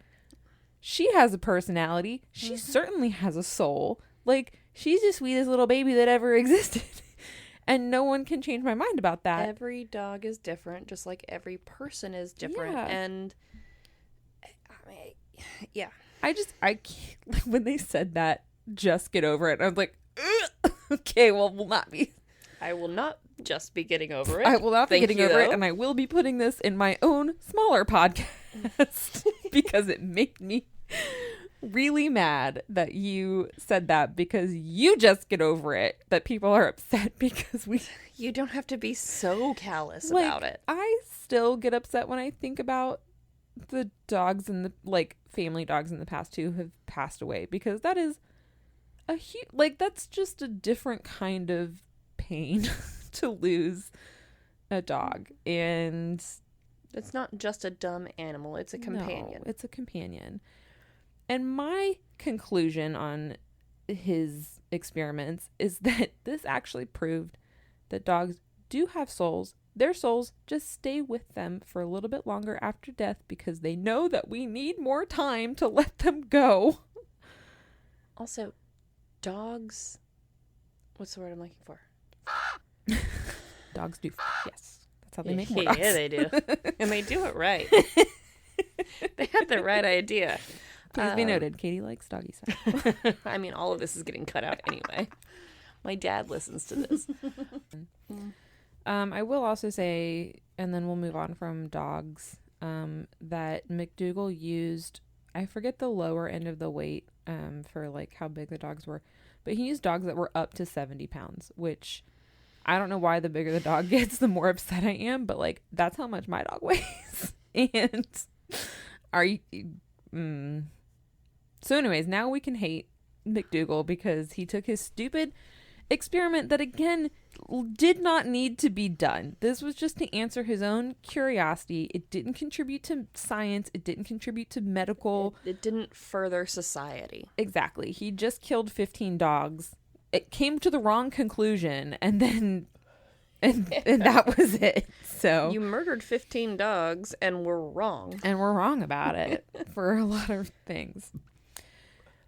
Speaker 1: She has a personality. She certainly has a soul. Like, she's the sweetest little baby that ever existed. And no one can change my mind about that.
Speaker 2: Every dog is different, just like every person is different.
Speaker 1: Yeah.
Speaker 2: And I mean, yeah.
Speaker 1: I can't, like, when they said that, just get over it. I was like, okay, well, we'll not be.
Speaker 2: I will not just be getting over it.
Speaker 1: I will not be getting over it.
Speaker 2: though.
Speaker 1: And I will be putting this in my own smaller podcast because it made me really mad that you said that, because you just get over it that people are upset because
Speaker 2: You don't have to be so callous
Speaker 1: like,
Speaker 2: about it.
Speaker 1: I still get upset when I think about the dogs and the like family dogs in the past who have passed away, because that is a huge, like, that's just a different kind of pain to lose a dog. And
Speaker 2: It's not just a dumb animal, it's a companion.
Speaker 1: no, it's a companion. And my conclusion on his experiments is that this actually proved that dogs do have souls. Their souls just stay with them for a little bit longer after death because they know that we need more time to let them go.
Speaker 2: Also, dogs, what's the word I'm looking for?
Speaker 1: Dogs do. Yes. That's how they make more dogs.
Speaker 2: Yeah, they do. And they do it right. They had the right idea.
Speaker 1: Please be noted, Katie likes doggy style.
Speaker 2: I mean, all of this is getting cut out anyway. My dad listens to this.
Speaker 1: I will also say, and then we'll move on from dogs, that MacDougall used, I forget the lower end of the weight for like how big the dogs were, but he used dogs that were up to 70 pounds, which I don't know why the bigger the dog gets, the more upset I am, but like that's how much my dog weighs. And are you... So anyways, now we can hate MacDougall because he took his stupid experiment that, again, did not need to be done. This was just to answer his own curiosity. It didn't contribute to science. It didn't contribute to medical.
Speaker 2: It didn't further society.
Speaker 1: Exactly. He just killed 15 dogs. It came to the wrong conclusion, and then... And that was it. So
Speaker 2: you murdered 15 dogs and were wrong.
Speaker 1: And we're wrong about it for a lot of things.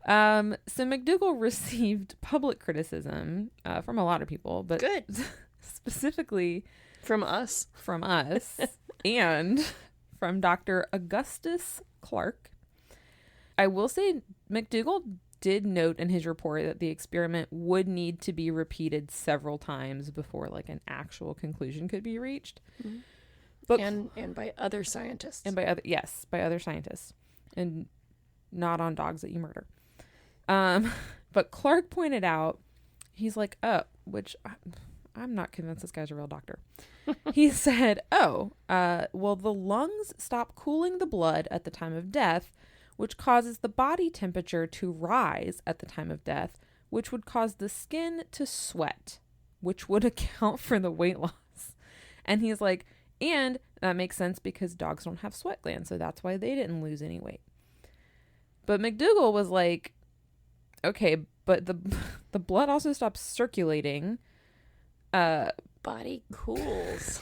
Speaker 1: So MacDougall received public criticism from a lot of people, but
Speaker 2: good,
Speaker 1: specifically
Speaker 2: from us
Speaker 1: and from Dr. Augustus Clark. I will say MacDougall did note in his report that the experiment would need to be repeated several times before like an actual conclusion could be reached.
Speaker 2: Mm-hmm.
Speaker 1: But
Speaker 2: and by other scientists.
Speaker 1: And by other scientists, and not on dogs that you murder. But Clark pointed out, he's like, which I'm not convinced this guy's a real doctor. He said, well, the lungs stop cooling the blood at the time of death, which causes the body temperature to rise at the time of death, which would cause the skin to sweat, which would account for the weight loss. And he's like, and that makes sense because dogs don't have sweat glands, so that's why they didn't lose any weight. But MacDougall was like, okay, but the blood also stops circulating.
Speaker 2: Body cools.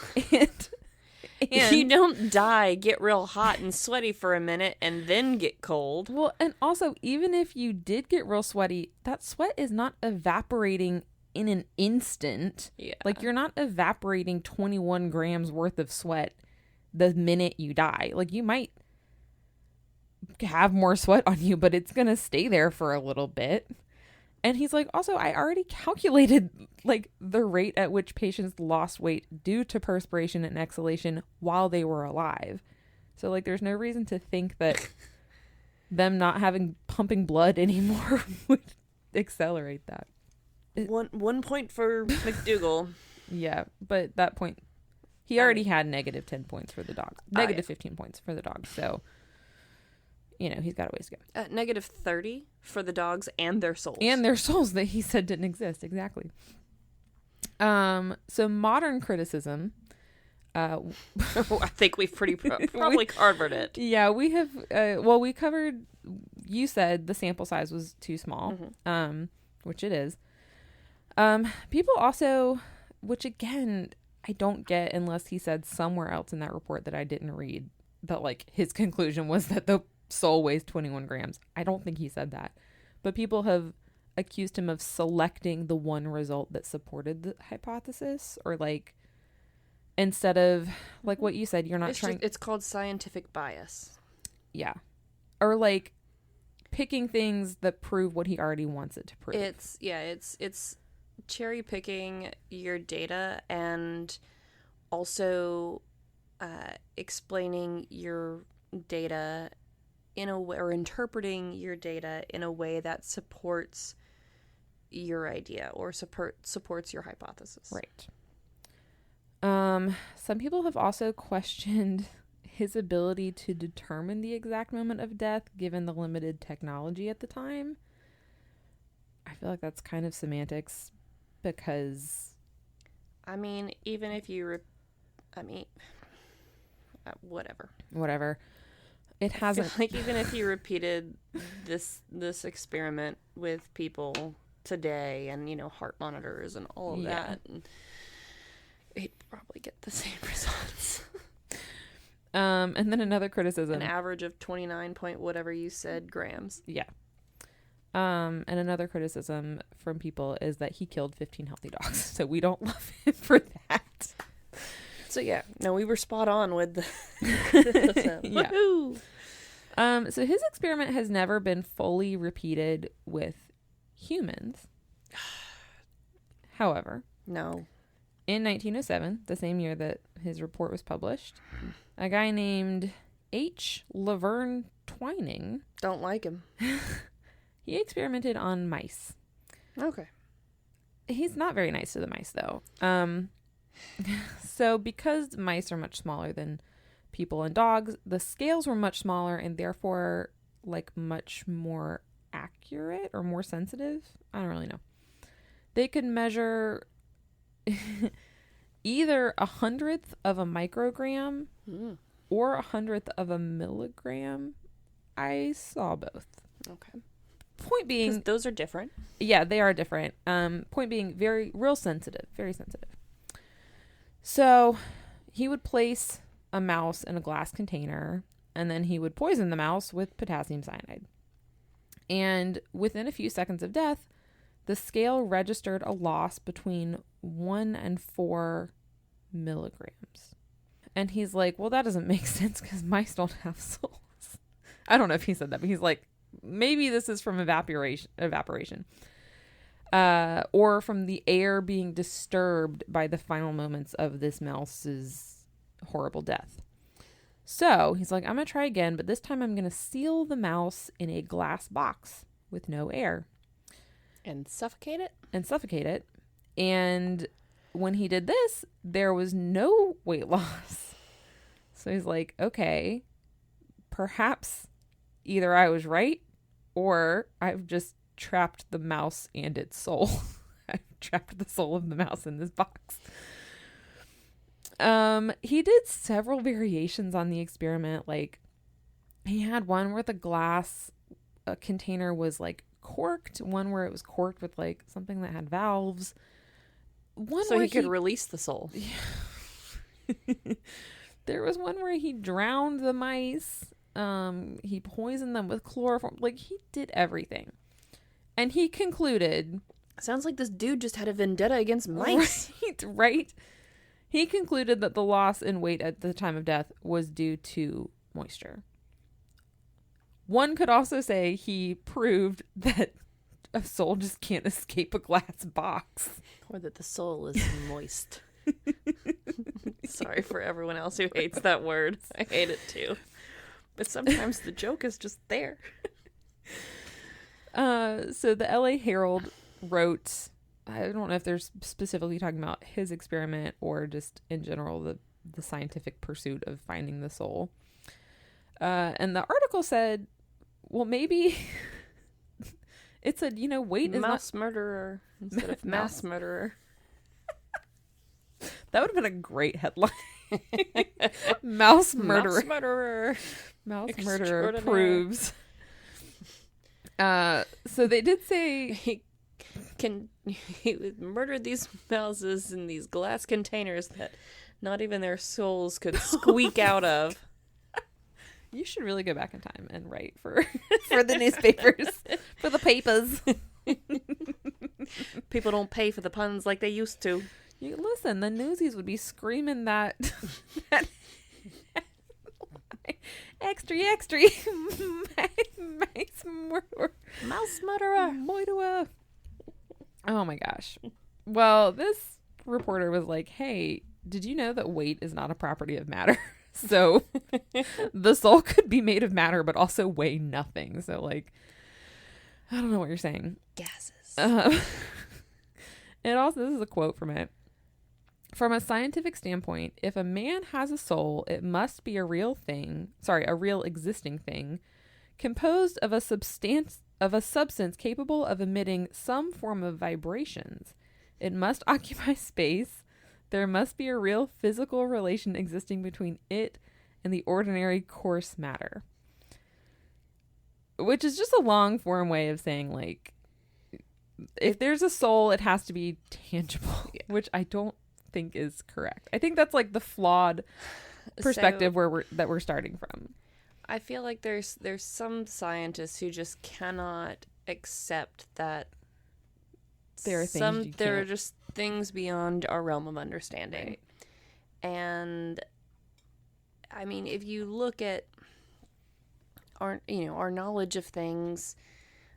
Speaker 1: And
Speaker 2: you don't die, get real hot and sweaty for a minute, and then get cold.
Speaker 1: Well, and also, even if you did get real sweaty, that sweat is not evaporating in an instant.
Speaker 2: Yeah.
Speaker 1: Like, you're not evaporating 21 grams worth of sweat the minute you die. Like, you might have more sweat on you, but it's gonna stay there for a little bit. And he's like, also, I already calculated like the rate at which patients lost weight due to perspiration and exhalation while they were alive. So like, there's no reason to think that them not having pumping blood anymore would accelerate that.
Speaker 2: One point for MacDougall.
Speaker 1: Yeah, but that point, he already had negative 10 points for the dogs, negative 15 points for the dogs. So, you know, he's got a ways to go.
Speaker 2: Negative 30 for the dogs and their souls.
Speaker 1: And their souls that he said didn't exist. Exactly. So modern criticism.
Speaker 2: I think we've probably covered it.
Speaker 1: Yeah, we have. We covered. You said the sample size was too small, which it is. People also, which again I don't get unless he said somewhere else in that report that I didn't read, that like his conclusion was that the soul weighs 21 grams. I don't think he said that, but people have accused him of selecting the one result that supported the hypothesis, or like, instead of like what you said, you're not trying.
Speaker 2: It's called scientific bias.
Speaker 1: Yeah. Or like picking things that prove what he already wants it to prove.
Speaker 2: It's cherry picking your data, and also explaining your data in a way, or interpreting your data in a way that supports your idea or supports your hypothesis.
Speaker 1: Right. Some people have also questioned his ability to determine the exact moment of death given the limited technology at the time. I feel like that's kind of semantics, because
Speaker 2: I mean, even if you
Speaker 1: whatever. It hasn't,
Speaker 2: like, even if you repeated this experiment with people today, and heart monitors and all of that, and you'd probably get the same results.
Speaker 1: And then another criticism,
Speaker 2: an average of 29 point whatever you said grams.
Speaker 1: Yeah. And another criticism from people is that he killed 15 healthy dogs, so we don't love him for that.
Speaker 2: So yeah, no, we were spot on with the
Speaker 1: yeah. Woo-hoo! So his experiment has never been fully repeated with humans. However,
Speaker 2: no.
Speaker 1: In 1907, the same year that his report was published, a guy named H. Laverne Twining.
Speaker 2: Don't like him.
Speaker 1: He experimented on mice.
Speaker 2: Okay.
Speaker 1: He's not very nice to the mice, though. So because mice are much smaller than people and dogs, the scales were much smaller and therefore like much more accurate or more sensitive. I don't really know. They could measure either 1/100th of a microgram or 100th of a milligram. I saw both.
Speaker 2: Okay.
Speaker 1: Point being,
Speaker 2: 'cause those are different.
Speaker 1: Yeah, they are different. Point being, real sensitive, very sensitive. So he would place a mouse in a glass container, and then he would poison the mouse with potassium cyanide. And within a few seconds of death, the scale registered a loss between 1 and 4 milligrams. And he's like, well, that doesn't make sense because mice don't have souls. I don't know if he said that, but he's like, maybe this is from evaporation. Or from the air being disturbed by the final moments of this mouse's horrible death. So he's like, I'm going to try again, but this time I'm going to seal the mouse in a glass box with no air.
Speaker 2: And suffocate it?
Speaker 1: And when he did this, there was no weight loss. So he's like, okay, perhaps either I was right or I've just trapped the mouse and its soul. I've trapped the soul of the mouse in this box. He did several variations on the experiment. Like, he had one where the glass container was like corked, one where it was corked with like something that had valves. One
Speaker 2: so
Speaker 1: where
Speaker 2: he could release the soul.
Speaker 1: Yeah. There was one where he drowned the mice. He poisoned them with chloroform. Like, he did everything. And he concluded...
Speaker 2: Sounds like this dude just had a vendetta against mice.
Speaker 1: Right? He concluded that the loss in weight at the time of death was due to moisture. One could also say he proved that a soul just can't escape a glass box.
Speaker 2: Or that the soul is moist. Sorry for everyone else who hates that word. I hate it too. But sometimes the joke is just there.
Speaker 1: So the LA Herald wrote, I don't know if they're specifically talking about his experiment or just in general the scientific pursuit of finding the soul. And the article said, well, maybe it said, weight is
Speaker 2: mouse murderer instead of mass murderer.
Speaker 1: That would have been a great headline. Mouse murderer.
Speaker 2: Mouse murderer.
Speaker 1: Mouse murderer proves. So they did say
Speaker 2: he murdered these mouses in these glass containers that not even their souls could squeak out of.
Speaker 1: You should really go back in time and write for the newspapers, for the papers.
Speaker 2: People don't pay for the puns like they used to.
Speaker 1: You listen, the newsies would be screaming that, that extra,
Speaker 2: mouse murderer.
Speaker 1: Oh my gosh. Well, this reporter was like, hey, did you know that weight is not a property of matter? So the soul could be made of matter, but also weigh nothing. So like, I don't know what you're saying.
Speaker 2: Gases.
Speaker 1: It also, this is a quote from it. From a scientific standpoint, if a man has a soul, it must be a real existing thing, composed of a substance capable of emitting some form of vibrations. It must occupy space. There must be a real physical relation existing between it and the ordinary coarse matter. Which is just a long form way of saying, like, if there's a soul, it has to be tangible, which I don't think is correct. I think that's like the flawed perspective that we're starting from.
Speaker 2: I feel like there's some scientists who just cannot accept that
Speaker 1: there are
Speaker 2: just things beyond our realm of understanding. Right. And I mean, if you look at our knowledge of things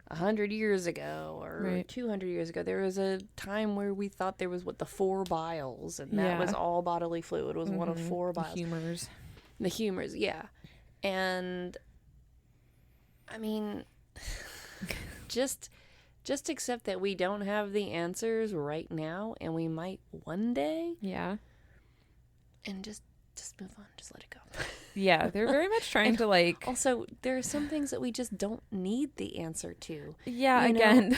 Speaker 2: 100 years ago or 200 years ago, there was a time where we thought there was the 4 biles, and that was all bodily fluid. It was one of 4 biles. The humors, yeah. And I mean, just accept that we don't have the answers right now, and we might one day.
Speaker 1: Yeah.
Speaker 2: And just move on. Just let it go.
Speaker 1: Yeah, they're very much trying to like.
Speaker 2: Also, there are some things that we just don't need the answer to.
Speaker 1: Yeah, again,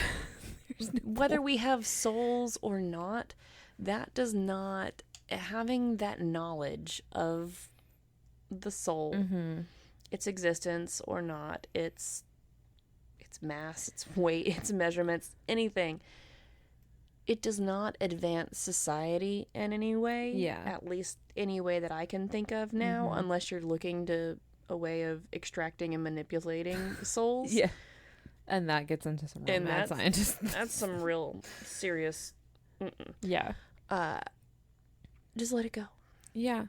Speaker 2: whether we have souls or not, that does not, having that knowledge of the soul, its existence or not, its mass, its weight, its measurements, anything, it does not advance society in any way.
Speaker 1: Yeah.
Speaker 2: At least any way that I can think of now, unless you're looking to a way of extracting and manipulating souls.
Speaker 1: Yeah. And that gets into some real mad scientists.
Speaker 2: That's some real serious.
Speaker 1: Yeah.
Speaker 2: Just let it go.
Speaker 1: Yeah.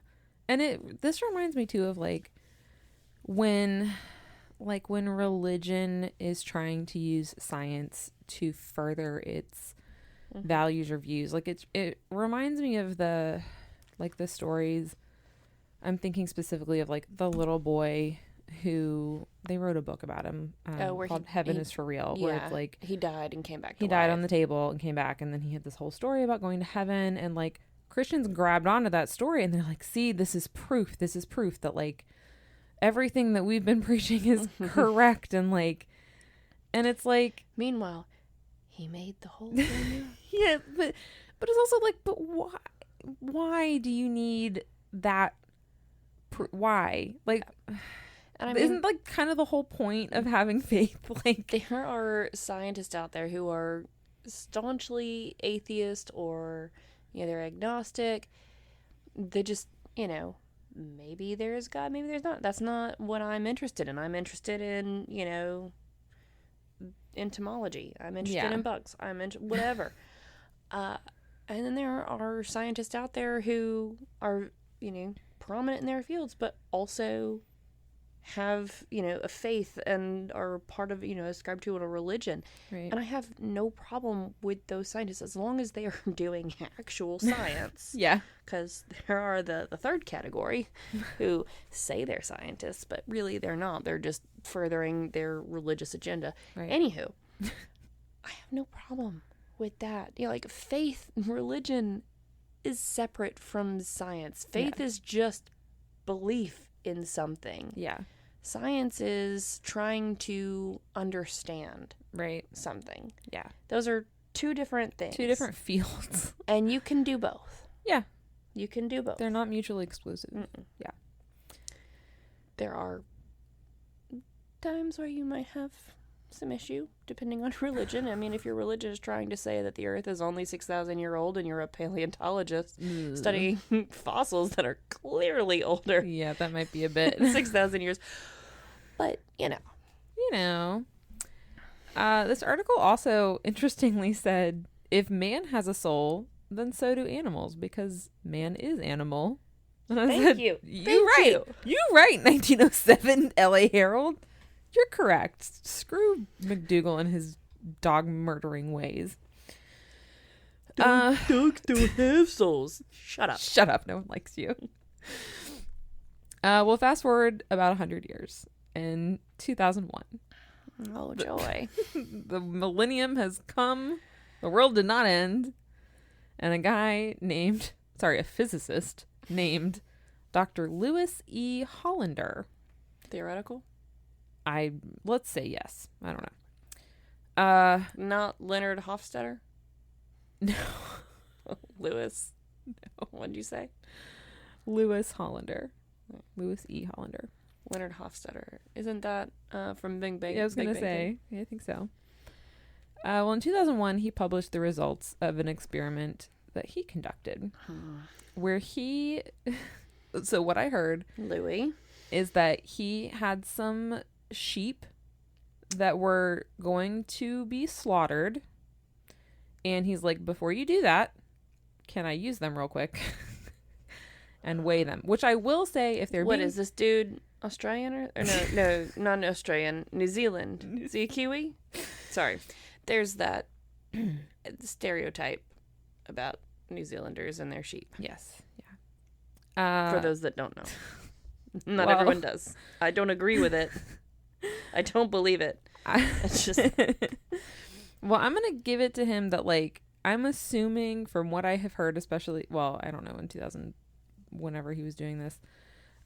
Speaker 1: And this reminds me too of like when religion is trying to use science to further its values or views. Like it reminds me of the stories. I'm thinking specifically of like the little boy who they wrote a book about him called Heaven is for Real, where it's like
Speaker 2: he died and came back.
Speaker 1: He died on the table and came back, and then he had this whole story about going to heaven, and like Christians grabbed onto that story and they're like, see, this is proof that like everything that we've been preaching is correct, and it's like,
Speaker 2: meanwhile, he made the whole thing.
Speaker 1: Yeah, but it's also like, but why do you need that? Why? Like, and I mean, isn't like kind of the whole point of having faith? Like,
Speaker 2: there are scientists out there who are staunchly atheist, or they're agnostic. They just, maybe there's God, maybe there's not. That's not what I'm interested in. I'm interested in, entomology. I'm interested in bugs. I'm whatever. And then there are scientists out there who are, prominent in their fields, but also have, a faith and are part of, ascribe to a religion.
Speaker 1: Right.
Speaker 2: And I have no problem with those scientists as long as they are doing actual science.
Speaker 1: Yeah.
Speaker 2: Because there are the third category who say they're scientists, but really they're not. They're just furthering their religious agenda.
Speaker 1: Right.
Speaker 2: Anywho, I have no problem with that. Like faith, religion is separate from science. Faith is just belief in something.
Speaker 1: Yeah.
Speaker 2: Science is trying to understand something.
Speaker 1: Yeah.
Speaker 2: Those are two different things.
Speaker 1: Two different fields.
Speaker 2: And you can do both.
Speaker 1: Yeah.
Speaker 2: You can do both.
Speaker 1: They're not mutually exclusive. Yeah.
Speaker 2: There are times where you might have some issue, depending on religion. I mean, if your religion is trying to say that the earth is only 6,000 years old and you're a paleontologist studying fossils that are clearly older.
Speaker 1: Yeah, that might be a bit.
Speaker 2: 6,000 years. But,
Speaker 1: This article also interestingly said, if man has a soul, then so do animals, because man is animal. And I
Speaker 2: Thank you.
Speaker 1: You right. You right, 1907 LA Herald. You're correct. Screw MacDougall and his dog murdering ways.
Speaker 2: Dogs don't have souls. Shut up.
Speaker 1: Shut up. No one likes you. Well, fast forward about 100 years. In 2001.
Speaker 2: Oh, joy.
Speaker 1: The millennium has come. The world did not end. And a physicist named Dr. Lewis E. Hollander.
Speaker 2: Theoretical?
Speaker 1: Let's say yes. I don't know.
Speaker 2: Not Leonard Hofstadter?
Speaker 1: No.
Speaker 2: Lewis.
Speaker 1: No.
Speaker 2: What'd you say?
Speaker 1: Lewis Hollander. Lewis E. Hollander.
Speaker 2: Leonard Hofstadter. Isn't that from Big Bang?
Speaker 1: Yeah, I was going to say. Yeah, I think so. Well, in 2001, he published the results of an experiment that he conducted where so what I heard,
Speaker 2: Louis,
Speaker 1: is that he had some sheep that were going to be slaughtered. And he's like, before you do that, can I use them real quick and weigh them? Which I will say, if they're
Speaker 2: What is this dude? Australian or no, not Australian. New Zealand. Is he a Kiwi? Sorry. There's that stereotype about New Zealanders and their sheep.
Speaker 1: Yes. Yeah.
Speaker 2: For those that don't know. Not everyone does. I don't agree with it. I don't believe it. It's just...
Speaker 1: Well, I'm going to give it to him that, like, I'm assuming from what I have heard, especially, well, I don't know, in 2000, whenever he was doing this,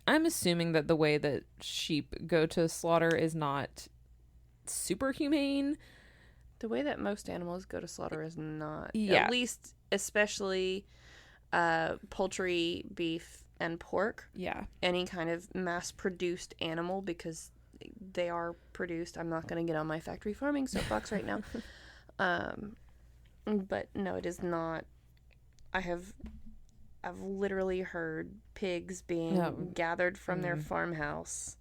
Speaker 1: I'm assuming that the way that sheep go to slaughter is not super humane.
Speaker 2: The way that most animals go to slaughter is not.
Speaker 1: Yeah.
Speaker 2: At least, especially poultry, beef, and pork.
Speaker 1: Yeah.
Speaker 2: Any kind of mass-produced animal, because they are produced. I'm not going to get on my factory farming soapbox right now. But no, it is not. I've literally heard pigs being gathered from their farmhouse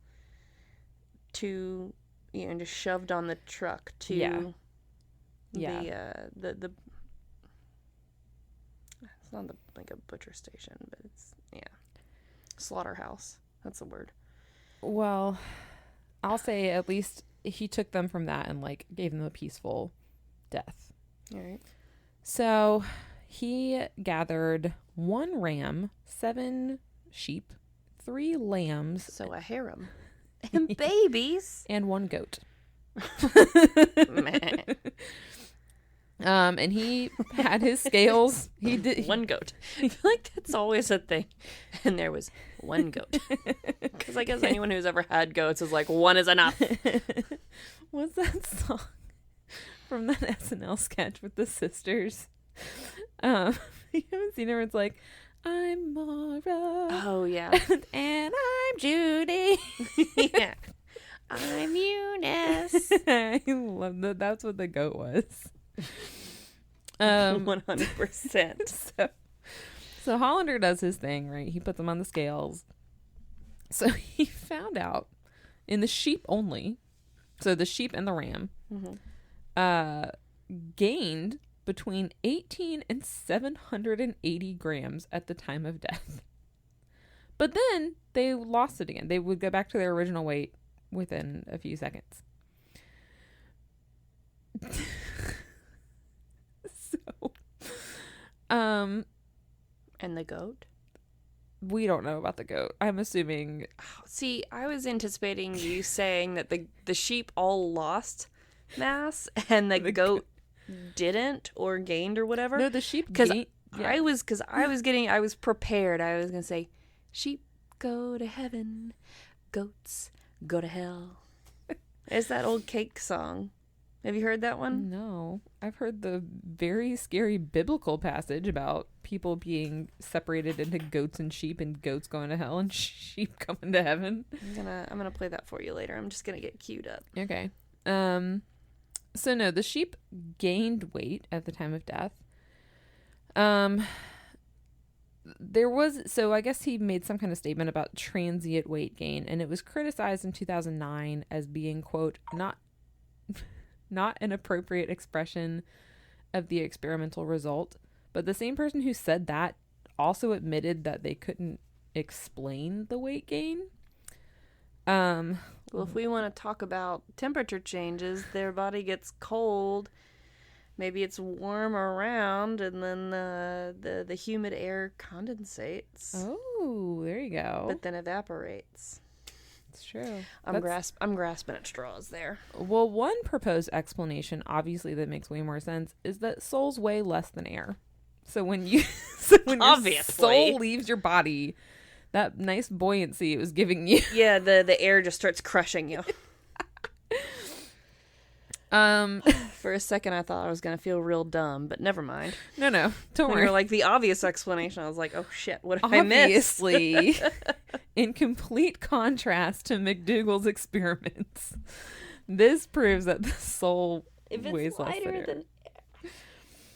Speaker 2: to, just shoved on the truck to the it's not like a butcher station, but it's slaughterhouse. That's the word.
Speaker 1: Well, I'll say at least he took them from that and like gave them a peaceful death.
Speaker 2: All right.
Speaker 1: So he gathered 1 ram, 7 sheep, 3 lambs.
Speaker 2: So a harem. And babies.
Speaker 1: And 1 goat.
Speaker 2: Man.
Speaker 1: And he had his scales. He did
Speaker 2: 1 goat. I feel like that's always a thing. And there was 1 goat. Because I guess anyone who's ever had goats is like, 1 is enough.
Speaker 1: What's that song from that SNL sketch with the sisters? You haven't seen it where it's like, I'm Mara.
Speaker 2: Oh, yeah.
Speaker 1: And I'm Judy.
Speaker 2: Yeah. I'm Eunice.
Speaker 1: I love that. That's what the goat was.
Speaker 2: 100%.
Speaker 1: So Hollander does his thing, right? He puts them on the scales. So he found out in the sheep only, so the sheep and the ram, gained between 18 and 780 grams at the time of death. But then they lost it again. They would go back to their original weight within a few seconds. So,
Speaker 2: and the goat?
Speaker 1: We don't know about the goat. I'm assuming.
Speaker 2: See, I was anticipating you saying that the sheep all lost mass and the goat didn't or gained or whatever.
Speaker 1: No, the sheep
Speaker 2: gained. I was prepared. I was gonna say, sheep go to heaven, goats go to hell. It's that old cake song. Have you heard that one?
Speaker 1: No. I've heard the very scary biblical passage about people being separated into goats and goats going to hell and sheep coming to heaven.
Speaker 2: I'm gonna play that for you later. I'm just gonna get queued up.
Speaker 1: Okay. So no, the sheep gained weight at the time of death. So I guess he made some kind of statement about transient weight gain, and it was criticized in 2009 as being, quote, not an appropriate expression of the experimental result. But the same person who said that also admitted that they couldn't explain the weight gain.
Speaker 2: Well, if we want to talk about temperature changes, their body gets cold. Maybe it's warm around, and then the humid air condensates.
Speaker 1: Oh, there you go.
Speaker 2: But then evaporates.
Speaker 1: It's true.
Speaker 2: I'm grasping at straws there.
Speaker 1: Well, one proposed explanation, obviously that makes way more sense, is that souls weigh less than air. So when your soul leaves your body, that nice buoyancy it was giving you.
Speaker 2: Yeah, the air just starts crushing you. For a second, I thought I was going to feel real dumb, but never mind.
Speaker 1: No, don't worry.
Speaker 2: When you were like, the obvious explanation, I was like, oh shit, what did I miss?
Speaker 1: Obviously, in complete contrast to MacDougall's experiments, this proves that the soul weighs less than air.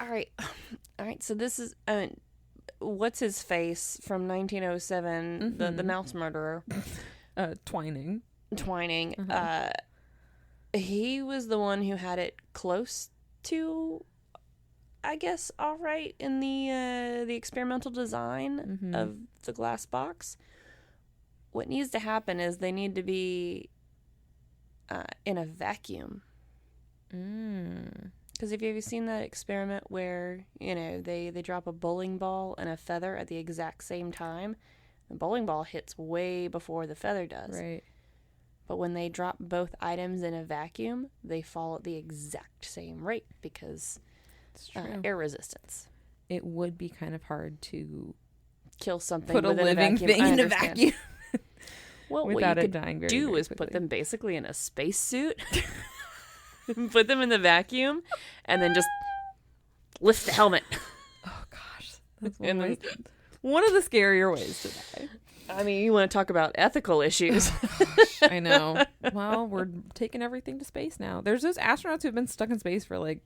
Speaker 2: All right. So this is, what's his face from 1907, the mouse murderer?
Speaker 1: Twining.
Speaker 2: Uh-huh. He was the one who had it close to, I guess, all right in the experimental design of the glass box. What needs to happen is they need to be in a vacuum. Because have you seen that experiment where, they drop a bowling ball and a feather at the exact same time? The bowling ball hits way before the feather does.
Speaker 1: Right.
Speaker 2: But when they drop both items in a vacuum, they fall at the exact same rate because air resistance.
Speaker 1: It would be kind of hard to
Speaker 2: kill something
Speaker 1: put a living thing in a vacuum.
Speaker 2: Well, what you could do is put them basically in a spacesuit, put them in the vacuum, and then just lift the helmet.
Speaker 1: Oh gosh, that's one of the scarier ways to die.
Speaker 2: I mean, you want to talk about ethical issues.
Speaker 1: I know. Well, we're taking everything to space now. There's those astronauts who've been stuck in space for like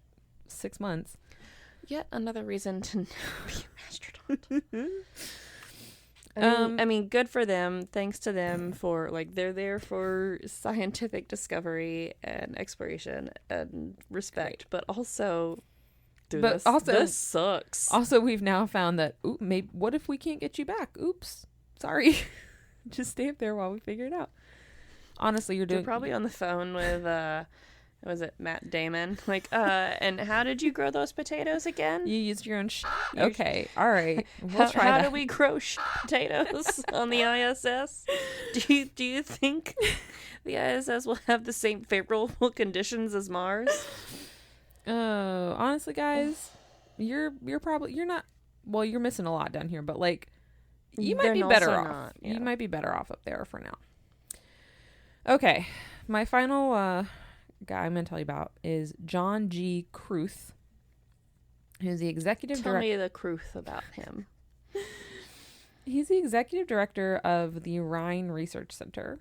Speaker 1: 6 months.
Speaker 2: Yet another reason to be an astronaut. I mean, good for them. Thanks to them for, they're there for scientific discovery and exploration and respect. But also, this sucks.
Speaker 1: Also, we've now found that, what if we can't get you back? Oops. Sorry. Just stay up there while we figure it out. Honestly, you're
Speaker 2: probably on the phone with was it Matt Damon? And how did you grow those potatoes again?
Speaker 1: You used your own okay, all right. We'll try
Speaker 2: how
Speaker 1: that.
Speaker 2: do we grow potatoes on the ISS? Do you think the ISS will have the same favorable conditions as Mars?
Speaker 1: Oh, honestly, guys, you're not. Well, you're missing a lot down here, but you might be better off. Yeah. You might be better off up there for now. Okay, my final guy I'm going to tell you about is John G. Kruth, who's the executive director.
Speaker 2: Tell me the Kruth about him.
Speaker 1: He's the executive director of the Rhine Research Center,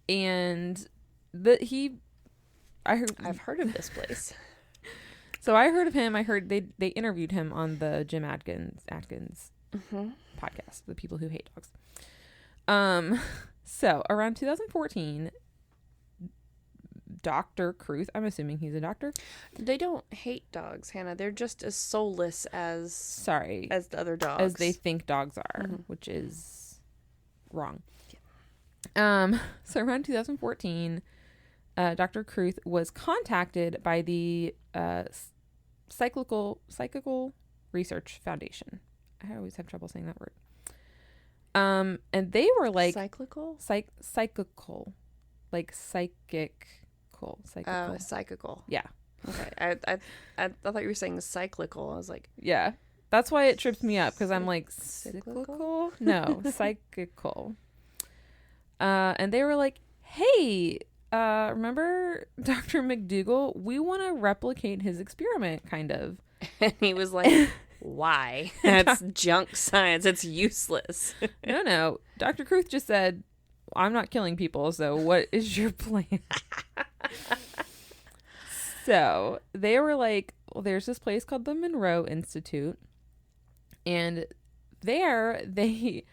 Speaker 1: and
Speaker 2: I've heard of this place.
Speaker 1: So I heard of him. I heard they interviewed him on the Jim Atkins podcast, The People Who Hate Dogs. So around 2014, Dr. Kruth, I'm assuming he's a doctor.
Speaker 2: They don't hate dogs, Hannah. They're just as soulless as the other dogs,
Speaker 1: as they think dogs are, which is wrong.
Speaker 2: Yeah.
Speaker 1: So around 2014, Dr. Kruth was contacted by the Cyclical Research Foundation. I always have trouble saying that word. And they were
Speaker 2: cyclical?
Speaker 1: Psychical. Psychical.
Speaker 2: Oh, psychical.
Speaker 1: Yeah.
Speaker 2: Okay. I thought you were saying cyclical. I was like,
Speaker 1: yeah. That's why it trips me up, because I'm like, cyclical? No, psychical. And they were like, hey, remember Dr. MacDougall? We want to replicate his experiment, kind of.
Speaker 2: And he was like, why? That's junk science. It's useless.
Speaker 1: No. Dr. Kruth just said, I'm not killing people, so what is your plan? So they were like, well, there's this place called the Monroe Institute, and there they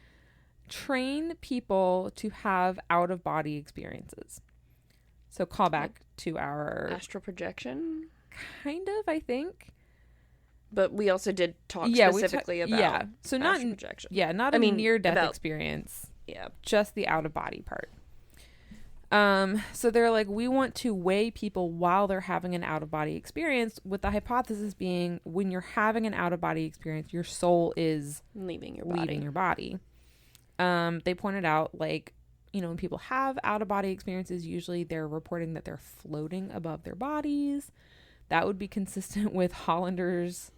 Speaker 1: train people to have out-of-body experiences. So call back to our
Speaker 2: astral projection,
Speaker 1: kind of, I think.
Speaker 2: But we also did talk specifically about
Speaker 1: so not
Speaker 2: astral projection.
Speaker 1: Not a near-death experience.
Speaker 2: Yeah,
Speaker 1: just the out-of-body part. So they're like, we want to weigh people while they're having an out-of-body experience, with the hypothesis being when you're having an out-of-body experience, your soul is
Speaker 2: leaving your body.
Speaker 1: They pointed out, like, when people have out-of-body experiences, usually they're reporting that they're floating above their bodies. That would be consistent with Hollander's,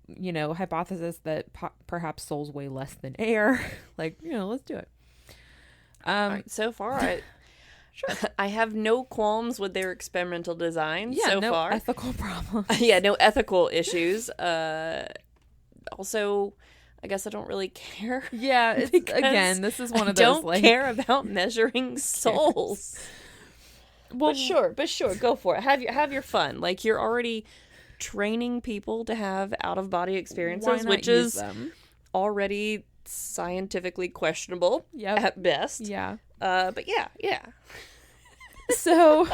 Speaker 1: hypothesis that perhaps souls weigh less than air. Like, let's do it.
Speaker 2: All right, so far, I have no qualms with their experimental design so
Speaker 1: no
Speaker 2: far.
Speaker 1: Ethical problems.
Speaker 2: No ethical issues. Also, I guess I don't really care.
Speaker 1: Yeah, it's, again, this is one of those,
Speaker 2: I don't care about measuring souls. Well, but sure, go for it. Have your fun. Like, you're already training people to have out-of-body experiences, which is already scientifically questionable at best.
Speaker 1: Yeah.
Speaker 2: But yeah.
Speaker 1: So,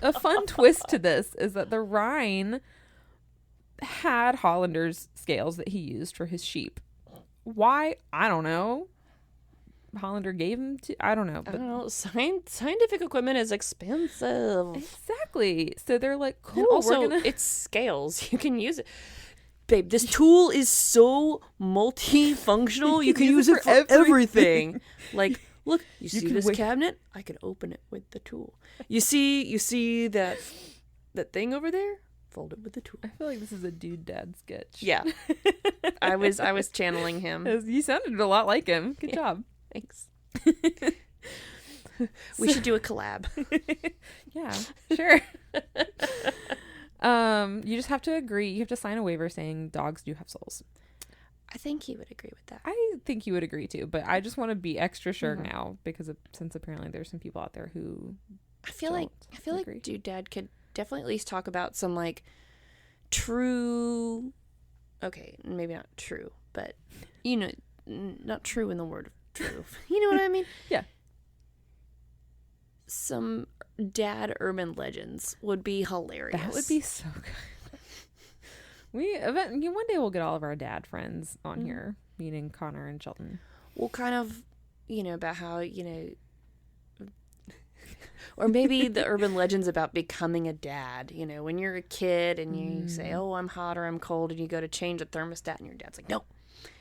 Speaker 1: a fun twist to this is that the Rhine had Hollander's scales that he used for his sheep. Why? I don't know. Hollander gave him to, I don't know. But
Speaker 2: scientific equipment is expensive.
Speaker 1: Exactly. So they're like, cool.
Speaker 2: And also, it's scales. You can use it. Babe, this tool is so multifunctional. You can use it for everything. Like, look, you see this cabinet? I can open it with the tool. You see that thing over there? Fold it with the tool.
Speaker 1: I feel like this is a dude dad sketch.
Speaker 2: Yeah. I was channeling him.
Speaker 1: You sounded a lot like him. Good job.
Speaker 2: Thanks. We should do a collab.
Speaker 1: Yeah, sure. You just have to agree. You have to sign a waiver saying dogs do have souls.
Speaker 2: I think he would agree with that.
Speaker 1: I think he would agree too, but I just want to be extra sure now because since apparently there's some people out there who
Speaker 2: I feel like Dude Dad could definitely at least talk about some like true, okay, maybe not true, but not true in the word of true. You know what I mean?
Speaker 1: Yeah.
Speaker 2: Some dad urban legends would be hilarious.
Speaker 1: That would be so good. One day we'll get all of our dad friends on here, meaning Connor and Shelton.
Speaker 2: Well, kind of, about how, or maybe the urban legends about becoming a dad. When you're a kid and you say, oh, I'm hot or I'm cold, and you go to change a thermostat and your dad's like, no.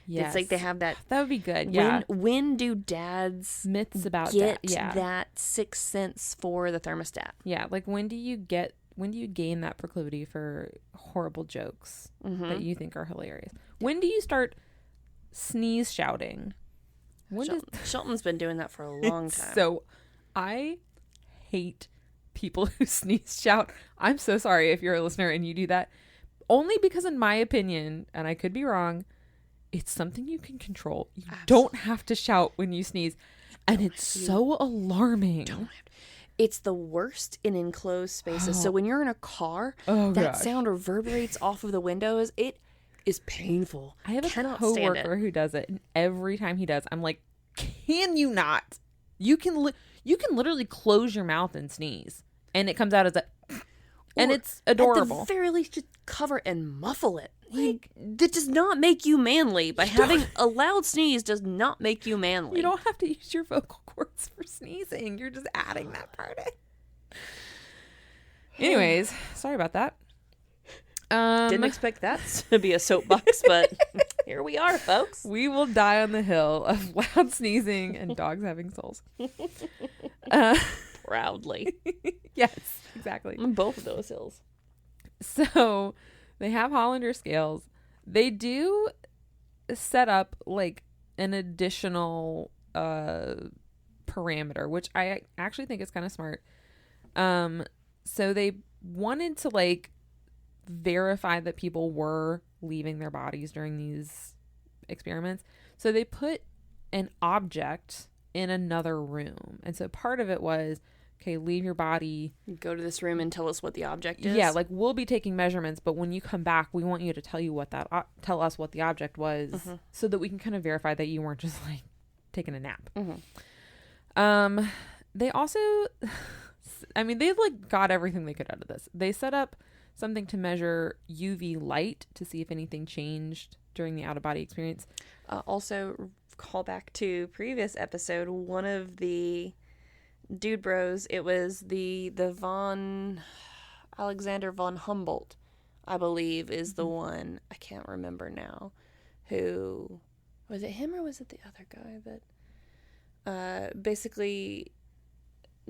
Speaker 2: Yes. It's like they have that.
Speaker 1: That would be good. Yeah.
Speaker 2: When do dads
Speaker 1: myths about
Speaker 2: get that sixth sense for the thermostat?
Speaker 1: Yeah. Like when do you gain that proclivity for horrible jokes that you think are hilarious? When do you start sneeze shouting?
Speaker 2: Shelton's been doing that for a long time.
Speaker 1: So I hate people who sneeze shout. I'm so sorry if you're a listener and you do that. Only because in my opinion, and I could be wrong, it's something you can control. You don't have to shout when you sneeze. And it's so alarming.
Speaker 2: It's the worst in enclosed spaces. So when you're in a car, that sound reverberates off of the windows. It is painful.
Speaker 1: I have a coworker who does it. And every time he does, I'm like, can you not? You can literally close your mouth and sneeze. And it comes out as a... And it's adorable.
Speaker 2: At the very least, just cover and muffle it. Like, that does not make you manly. By having a loud sneeze does not make you manly.
Speaker 1: You don't have to use your vocal cords for sneezing. You're just adding that part in. Anyways, sorry about that.
Speaker 2: Didn't expect that to be a soapbox, but here we are, folks.
Speaker 1: We will die on the hill of loud sneezing and dogs having souls.
Speaker 2: Proudly.
Speaker 1: Yes, exactly.
Speaker 2: On both of those hills.
Speaker 1: So they have Hollander scales. They do set up like an additional parameter, which I actually think is kind of smart. So they wanted to like verify that people were leaving their bodies during these experiments. So they put an object in another room. And so part of it was, okay, leave your body.
Speaker 2: Go to this room and tell us what the object is.
Speaker 1: Yeah, like we'll be taking measurements, but when you come back, we want you to tell tell us what the object was, so that we can kind of verify that you weren't just like taking a nap. They also I mean, they like got everything they could out of this. They set up something to measure UV light to see if anything changed during the out-of-body experience.
Speaker 2: Also, call back to previous episode, one of the dude bros, it was the Alexander von Humboldt, I believe, is the one, I can't remember now, who, was it him or was it the other guy that basically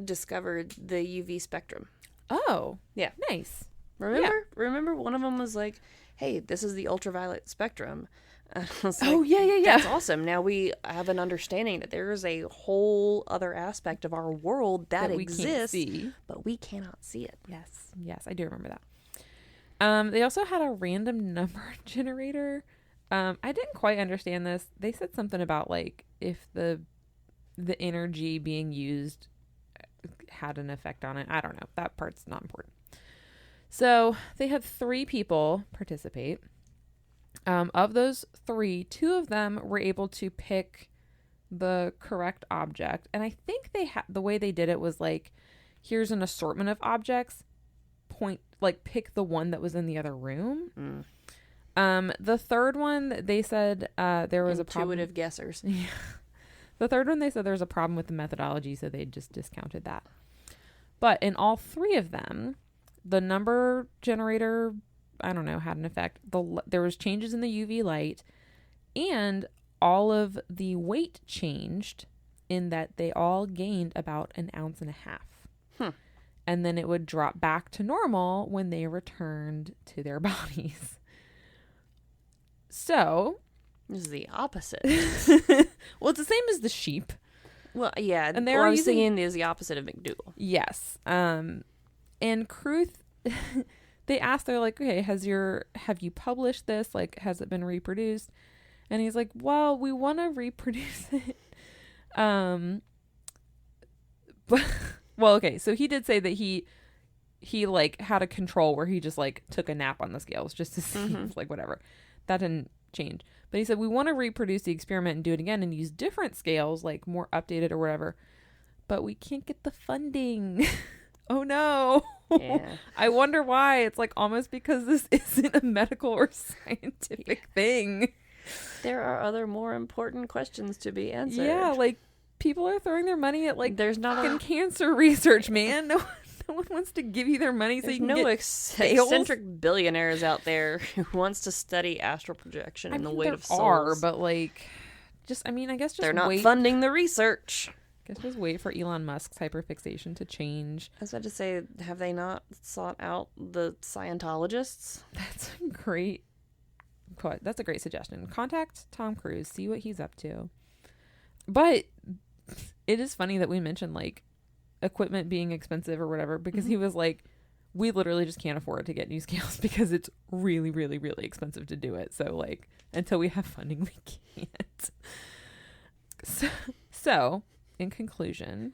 Speaker 2: discovered the UV spectrum?
Speaker 1: Oh,
Speaker 2: yeah.
Speaker 1: Nice.
Speaker 2: Remember one of them was like, hey, this is the ultraviolet spectrum. And I was like,
Speaker 1: oh, yeah.
Speaker 2: That's awesome. Now we have an understanding that there is a whole other aspect of our world that
Speaker 1: we
Speaker 2: exists,
Speaker 1: can't see.
Speaker 2: but we cannot see it.
Speaker 1: Yes, I do remember that. They also had a random number generator. I didn't quite understand this. They said something about like if the energy being used had an effect on it. I don't know. That part's not important. So they had 3 people participate. Of those 3, 2 of them were able to pick the correct object. And I think the way they did it was like, here's an assortment of objects, pick the one that was in the other room. The third one, they said there was a problem.
Speaker 2: Intuitive guessers.
Speaker 1: Yeah. The third one, they said there was a problem with the methodology, so they just discounted that. But in all 3 of them, the number generator, I don't know, had an effect. There was changes in the UV light, and all of the weight changed in that they all gained about 1.5 ounces. And then it would drop back to normal when they returned to their bodies. So
Speaker 2: this is the opposite.
Speaker 1: Well, it's the same as the sheep.
Speaker 2: Well, yeah.
Speaker 1: And
Speaker 2: what I was thinking is the opposite of MacDougall.
Speaker 1: Yes. And Kruth, they asked, they're like, okay, have you published this? Like, has it been reproduced? And he's like, well, we want to reproduce it. But, well, okay. So he did say that he like had a control where he just like took a nap on the scales just to see, like, whatever. That didn't change. But he said, we want to reproduce the experiment and do it again and use different scales, like more updated or whatever. But we can't get the funding. Oh, no.
Speaker 2: Yeah.
Speaker 1: I wonder why. It's like almost because this isn't a medical or scientific thing.
Speaker 2: There are other more important questions to be answered.
Speaker 1: Yeah, like people are throwing their money at like
Speaker 2: there's not
Speaker 1: fucking cancer research, man. No one wants to give you their money so you can get
Speaker 2: eccentric billionaires out there who wants to study astral projection and the weight of souls.
Speaker 1: But like, I guess just
Speaker 2: they're not funding the research.
Speaker 1: I guess just wait for Elon Musk's hyperfixation to change.
Speaker 2: I was about to say, have they not sought out the Scientologists?
Speaker 1: That's a great suggestion. Contact Tom Cruise, see what he's up to. But it is funny that we mentioned like equipment being expensive or whatever, because he was like, we literally just can't afford to get new scales because it's really, really, really expensive to do it. So like, until we have funding, we can't. So in conclusion,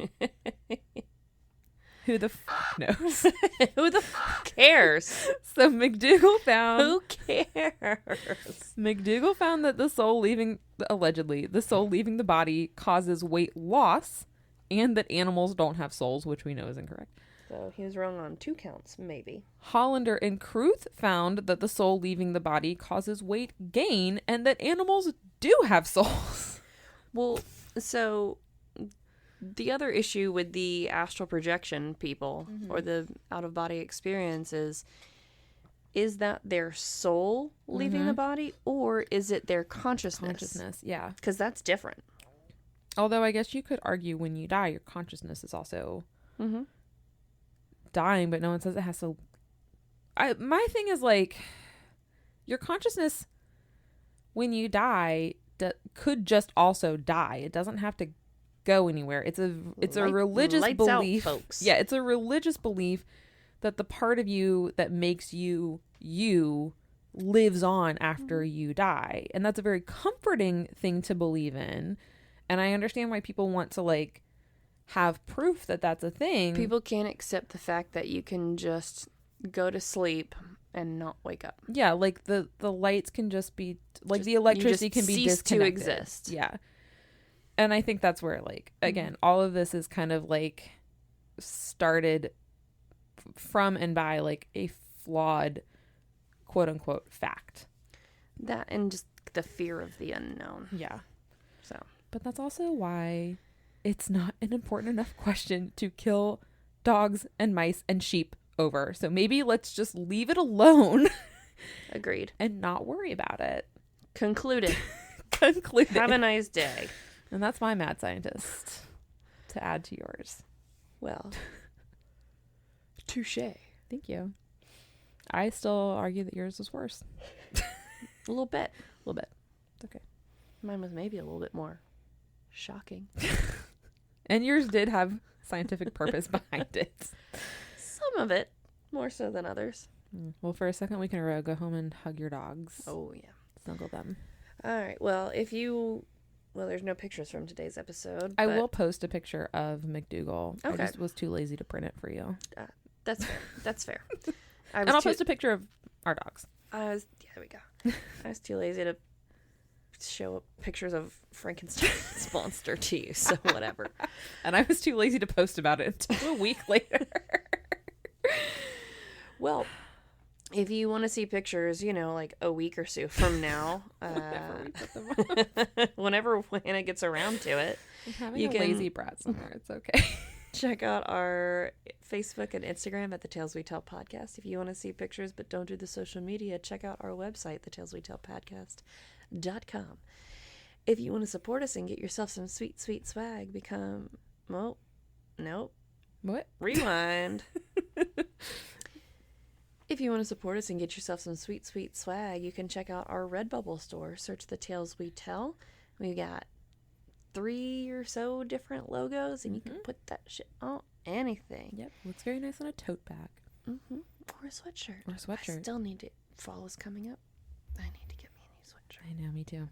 Speaker 1: who the fuck knows?
Speaker 2: Who the fuck cares?
Speaker 1: So MacDougall found...
Speaker 2: Who cares?
Speaker 1: MacDougall found that allegedly, the soul leaving the body causes weight loss, and that animals don't have souls, which we know is incorrect.
Speaker 2: So he was wrong on 2 counts, maybe.
Speaker 1: Hollander and Kruth found that the soul leaving the body causes weight gain, and that animals do have souls.
Speaker 2: Well, so... the other issue with the astral projection people or the out-of-body experiences is that their soul leaving the body, or is it their consciousness?
Speaker 1: Yeah.
Speaker 2: Because that's different.
Speaker 1: Although I guess you could argue when you die, your consciousness is also dying, but no one says it has to... my thing is like, your consciousness when you die could just also die. It doesn't have to go anywhere. It's a religious belief.
Speaker 2: Out, folks.
Speaker 1: Yeah, it's a religious belief that the part of you that makes you lives on after you die. And that's a very comforting thing to believe in. And I understand why people want to like have proof that that's a thing.
Speaker 2: People can't accept the fact that you can just go to sleep and not wake up.
Speaker 1: Yeah, like the lights can just be like the electricity can be disconnected.
Speaker 2: To exist.
Speaker 1: Yeah. And I think that's where, like, again, all of this is kind of like started from and by like a flawed quote unquote fact.
Speaker 2: That and just the fear of the unknown.
Speaker 1: Yeah.
Speaker 2: So,
Speaker 1: but that's also why it's not an important enough question to kill dogs and mice and sheep over. So maybe let's just leave it alone.
Speaker 2: Agreed.
Speaker 1: And not worry about it.
Speaker 2: Concluded.
Speaker 1: Concluded.
Speaker 2: Have a nice day.
Speaker 1: And that's my mad scientist to add to yours.
Speaker 2: Well, touche.
Speaker 1: Thank you. I still argue that yours is worse.
Speaker 2: A little bit.
Speaker 1: A little bit. It's okay.
Speaker 2: Mine was maybe a little bit more shocking.
Speaker 1: And yours did have scientific purpose behind it.
Speaker 2: Some of it. More so than others.
Speaker 1: Well, for a second week in a row, go home and hug your dogs.
Speaker 2: Oh, yeah.
Speaker 1: Snuggle them.
Speaker 2: All right. Well, there's no pictures from today's episode.
Speaker 1: I will post a picture of MacDougall.
Speaker 2: Okay.
Speaker 1: I just was too lazy to print it for you.
Speaker 2: That's fair. That's fair.
Speaker 1: And I'll post a picture of our dogs.
Speaker 2: There we go. I was too lazy to show pictures of Frankenstein's monster to you, so whatever.
Speaker 1: And I was too lazy to post about it until a week later.
Speaker 2: Well, if you want to see pictures, like a week or so from now,
Speaker 1: whenever we put them up.
Speaker 2: whenever Hannah gets around to it,
Speaker 1: I'm having a lazy brat somewhere. It's okay.
Speaker 2: Check out our Facebook and Instagram at The Tales We Tell Podcast. If you want to see pictures but don't do the social media, check out our website, thetaleswetellpodcast.com. If you want to support us and get yourself some sweet, sweet swag, nope.
Speaker 1: What?
Speaker 2: Rewind. If you want to support us and get yourself some sweet, sweet swag, you can check out our Redbubble store. Search The Tales We Tell. We've got 3 or so different logos, and you can put that shit on anything.
Speaker 1: Yep, looks very nice on a tote bag.
Speaker 2: Or a sweatshirt.
Speaker 1: I
Speaker 2: still need to. Fall is coming up. I need to get me a new sweatshirt.
Speaker 1: I know, me too.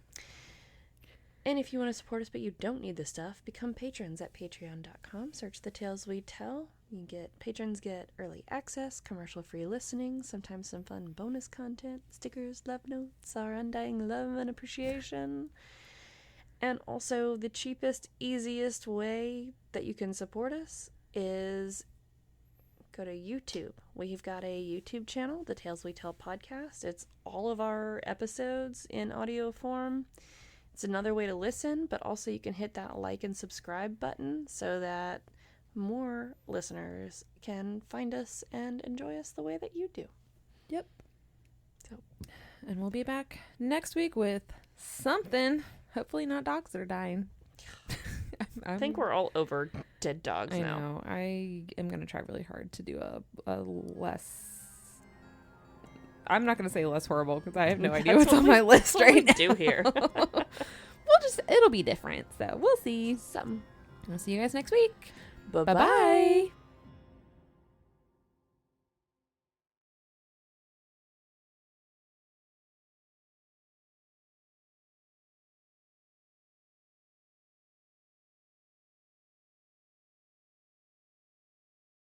Speaker 2: And if you want to support us but you don't need the stuff, become patrons at patreon.com. Search The Tales We Tell. Patrons get early access, commercial-free listening, sometimes some fun bonus content, stickers, love notes, our undying love and appreciation. And also, the cheapest, easiest way that you can support us is go to YouTube. We've got a YouTube channel, The Tales We Tell Podcast. It's all of our episodes in audio form. It's another way to listen, but also you can hit that like and subscribe button so that more listeners can find us and enjoy us the way that you do.
Speaker 1: Yep. And we'll be back next week with something. Hopefully not dogs that are dying.
Speaker 2: I think we're all over dead dogs now.
Speaker 1: I know. I am going to try really hard to do a less... I'm not going to say less horrible because I have no idea what's on my list right now.
Speaker 2: Do here.
Speaker 1: It'll be different. So we'll see.
Speaker 2: Something.
Speaker 1: We'll see you guys next week.
Speaker 2: Bye-bye.
Speaker 1: Bye-bye.